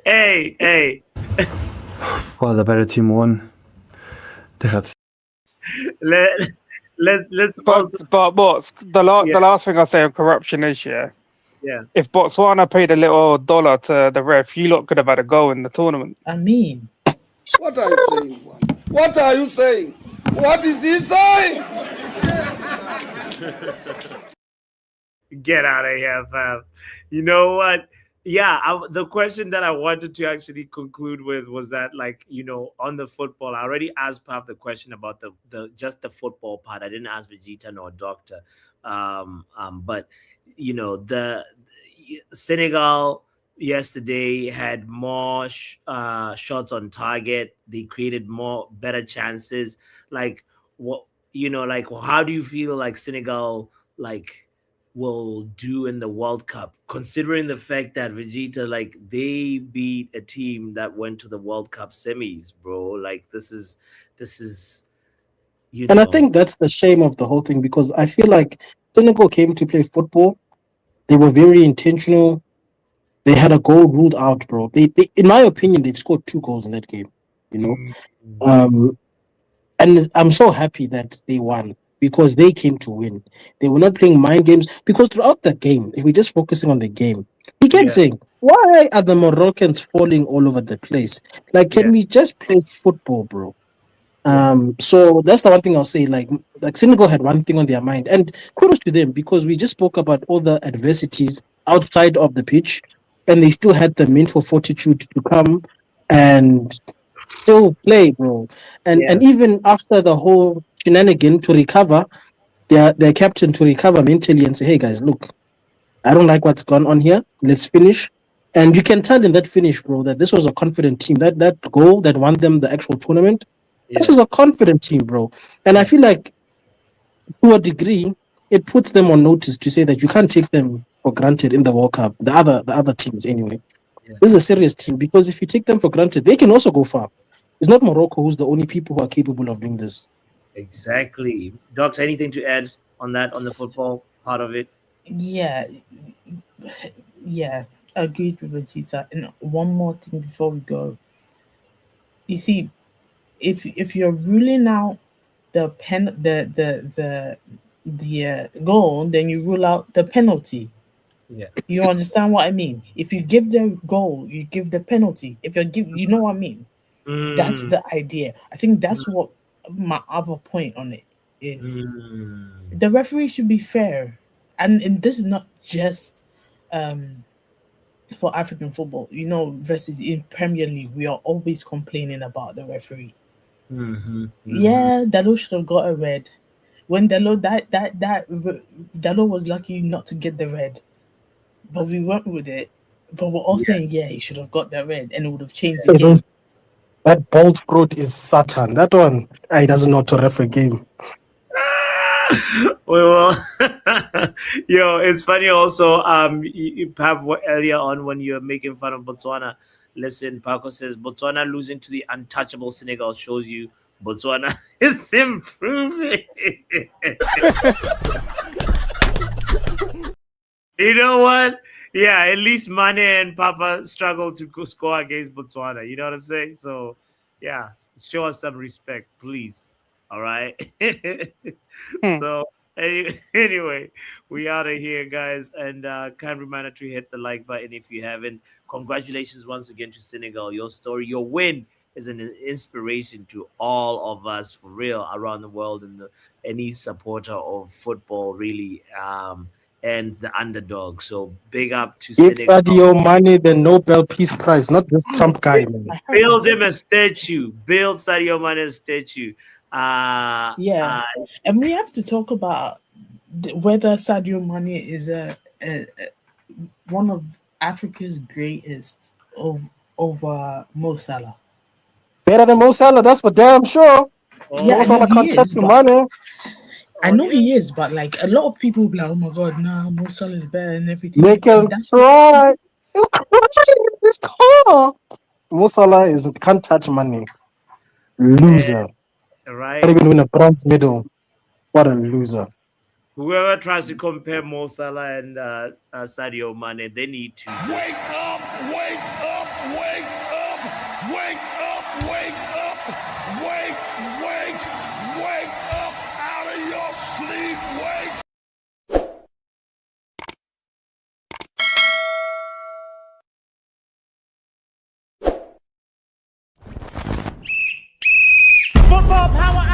Hey, hey. Well, the better team won. They had Let, let's But also, what yeah, the last thing I say on corruption is, yeah, yeah. if Botswana paid a little dollar to the ref, you lot could have had a goal in the tournament. I mean, What are you saying? What are you saying? What is he saying? Get out of here, fam. You know what? Yeah, the question that I wanted to actually conclude with was that, like, on the football, I already asked Pav the question about the just the football part. I didn't ask Vegeta nor Doctor. But the Senegal yesterday had more shots on target. They created more better chances. Like, what, like, how do you feel like Senegal, like, will do in the World Cup, considering the fact that Vegeta, like, they beat a team that went to the World Cup semis, bro. Like, this is you And I know think that's the shame of the whole thing because I feel like Senegal came to play football. They were very intentional. They had a goal ruled out, bro. They in my opinion, they've scored 2 goals in that game. You know, Mm, um, and I'm so happy that they won because they came to win. They were not playing mind games because throughout the game, if we're just focusing on the game, we kept yeah, saying, "Why are the Moroccans falling all over the place? Like, can yeah, we just play football, bro?" yeah, So that's the one thing I'll say. Like Senegal had one thing on their mind, and kudos to them because we just spoke about all the adversities outside of the pitch, and they still had the mental fortitude to come and still play, bro. yeah, And even after the whole shenanigan to recover, their captain to recover mentally and say, "Hey guys, look, I don't like what's gone on here. Let's finish." And you can tell in that finish, bro, that this was a confident team. That goal that won them the actual tournament, this yeah, is a confident team, bro. And I yeah, feel like to a degree, it puts them on notice to say that you can't take them for granted in the World Cup. The other teams anyway. yeah. This is a serious team because if you take them for granted, they can also go far. It's not Morocco who's the only people who are capable of doing this. Exactly. Docs, anything to add on that, on the football part of it? yeah, yeah, agreed with Vegeta. And one more thing before we go. You see, if you're ruling out the pen the goal, then you rule out the penalty. Yeah. You understand what I mean? If you give the goal, you give the penalty. If you give, you know what I mean? That's Mm, the idea. I think that's what my other point on it is. mm, The referee should be fair, and this is not just um for African football. You know, versus in Premier League, we are always complaining about the referee. mm-hmm, mm-hmm. Yeah, Dalo should have got a red. When Dalo Dalo was lucky not to get the red, but we went with it. But we're all saying, Yes. yeah, he should have got that red, and it would have changed the Hey, game. that bold fruit is Satan. That one, he doesn't know how to ref a game. Well, yo, it's funny also. You have earlier on when you're making fun of Botswana. Listen, Paco says Botswana losing to the untouchable Senegal shows you Botswana is improving. You know what? Yeah, at least Mane and Papa struggled to score against Botswana. You know what I'm saying? So, yeah, show us some respect, please. All right. Hmm. So, anyway, we out of here, guys. And kind reminder to hit the like button if you haven't. Congratulations once again to Senegal. Your story, your win is an inspiration to all of us for real around the world and any supporter of football, really. And the underdog. So big up to Give Senegal. Sadio Mane the Nobel Peace Prize, not this Ow, Trump guy, man. I hurt Build myself. him a statue. Build Sadio Mane a statue. Uh, Yeah, uh, and we have to talk about whether Sadio Mane is a one of Africa's greatest over Mo Salah. Better than Mo Salah, that's for damn sure. Yeah, Mo I oh, know Salah he can't touch is, the but money. I on know him. he is, but like a lot of people will be like, oh my god, nah, Mo Salah is better and everything. They And can that's try. You crushing this car. Mo Salah can't touch money. Loser. Can't Right? even win a bronze medal. What a loser. Whoever tries to compare Mo Salah and Sadio Mane, they need to just Wake up, wake up, wake up, wake up, wake up, wake up out of your sleep, wake. Football Power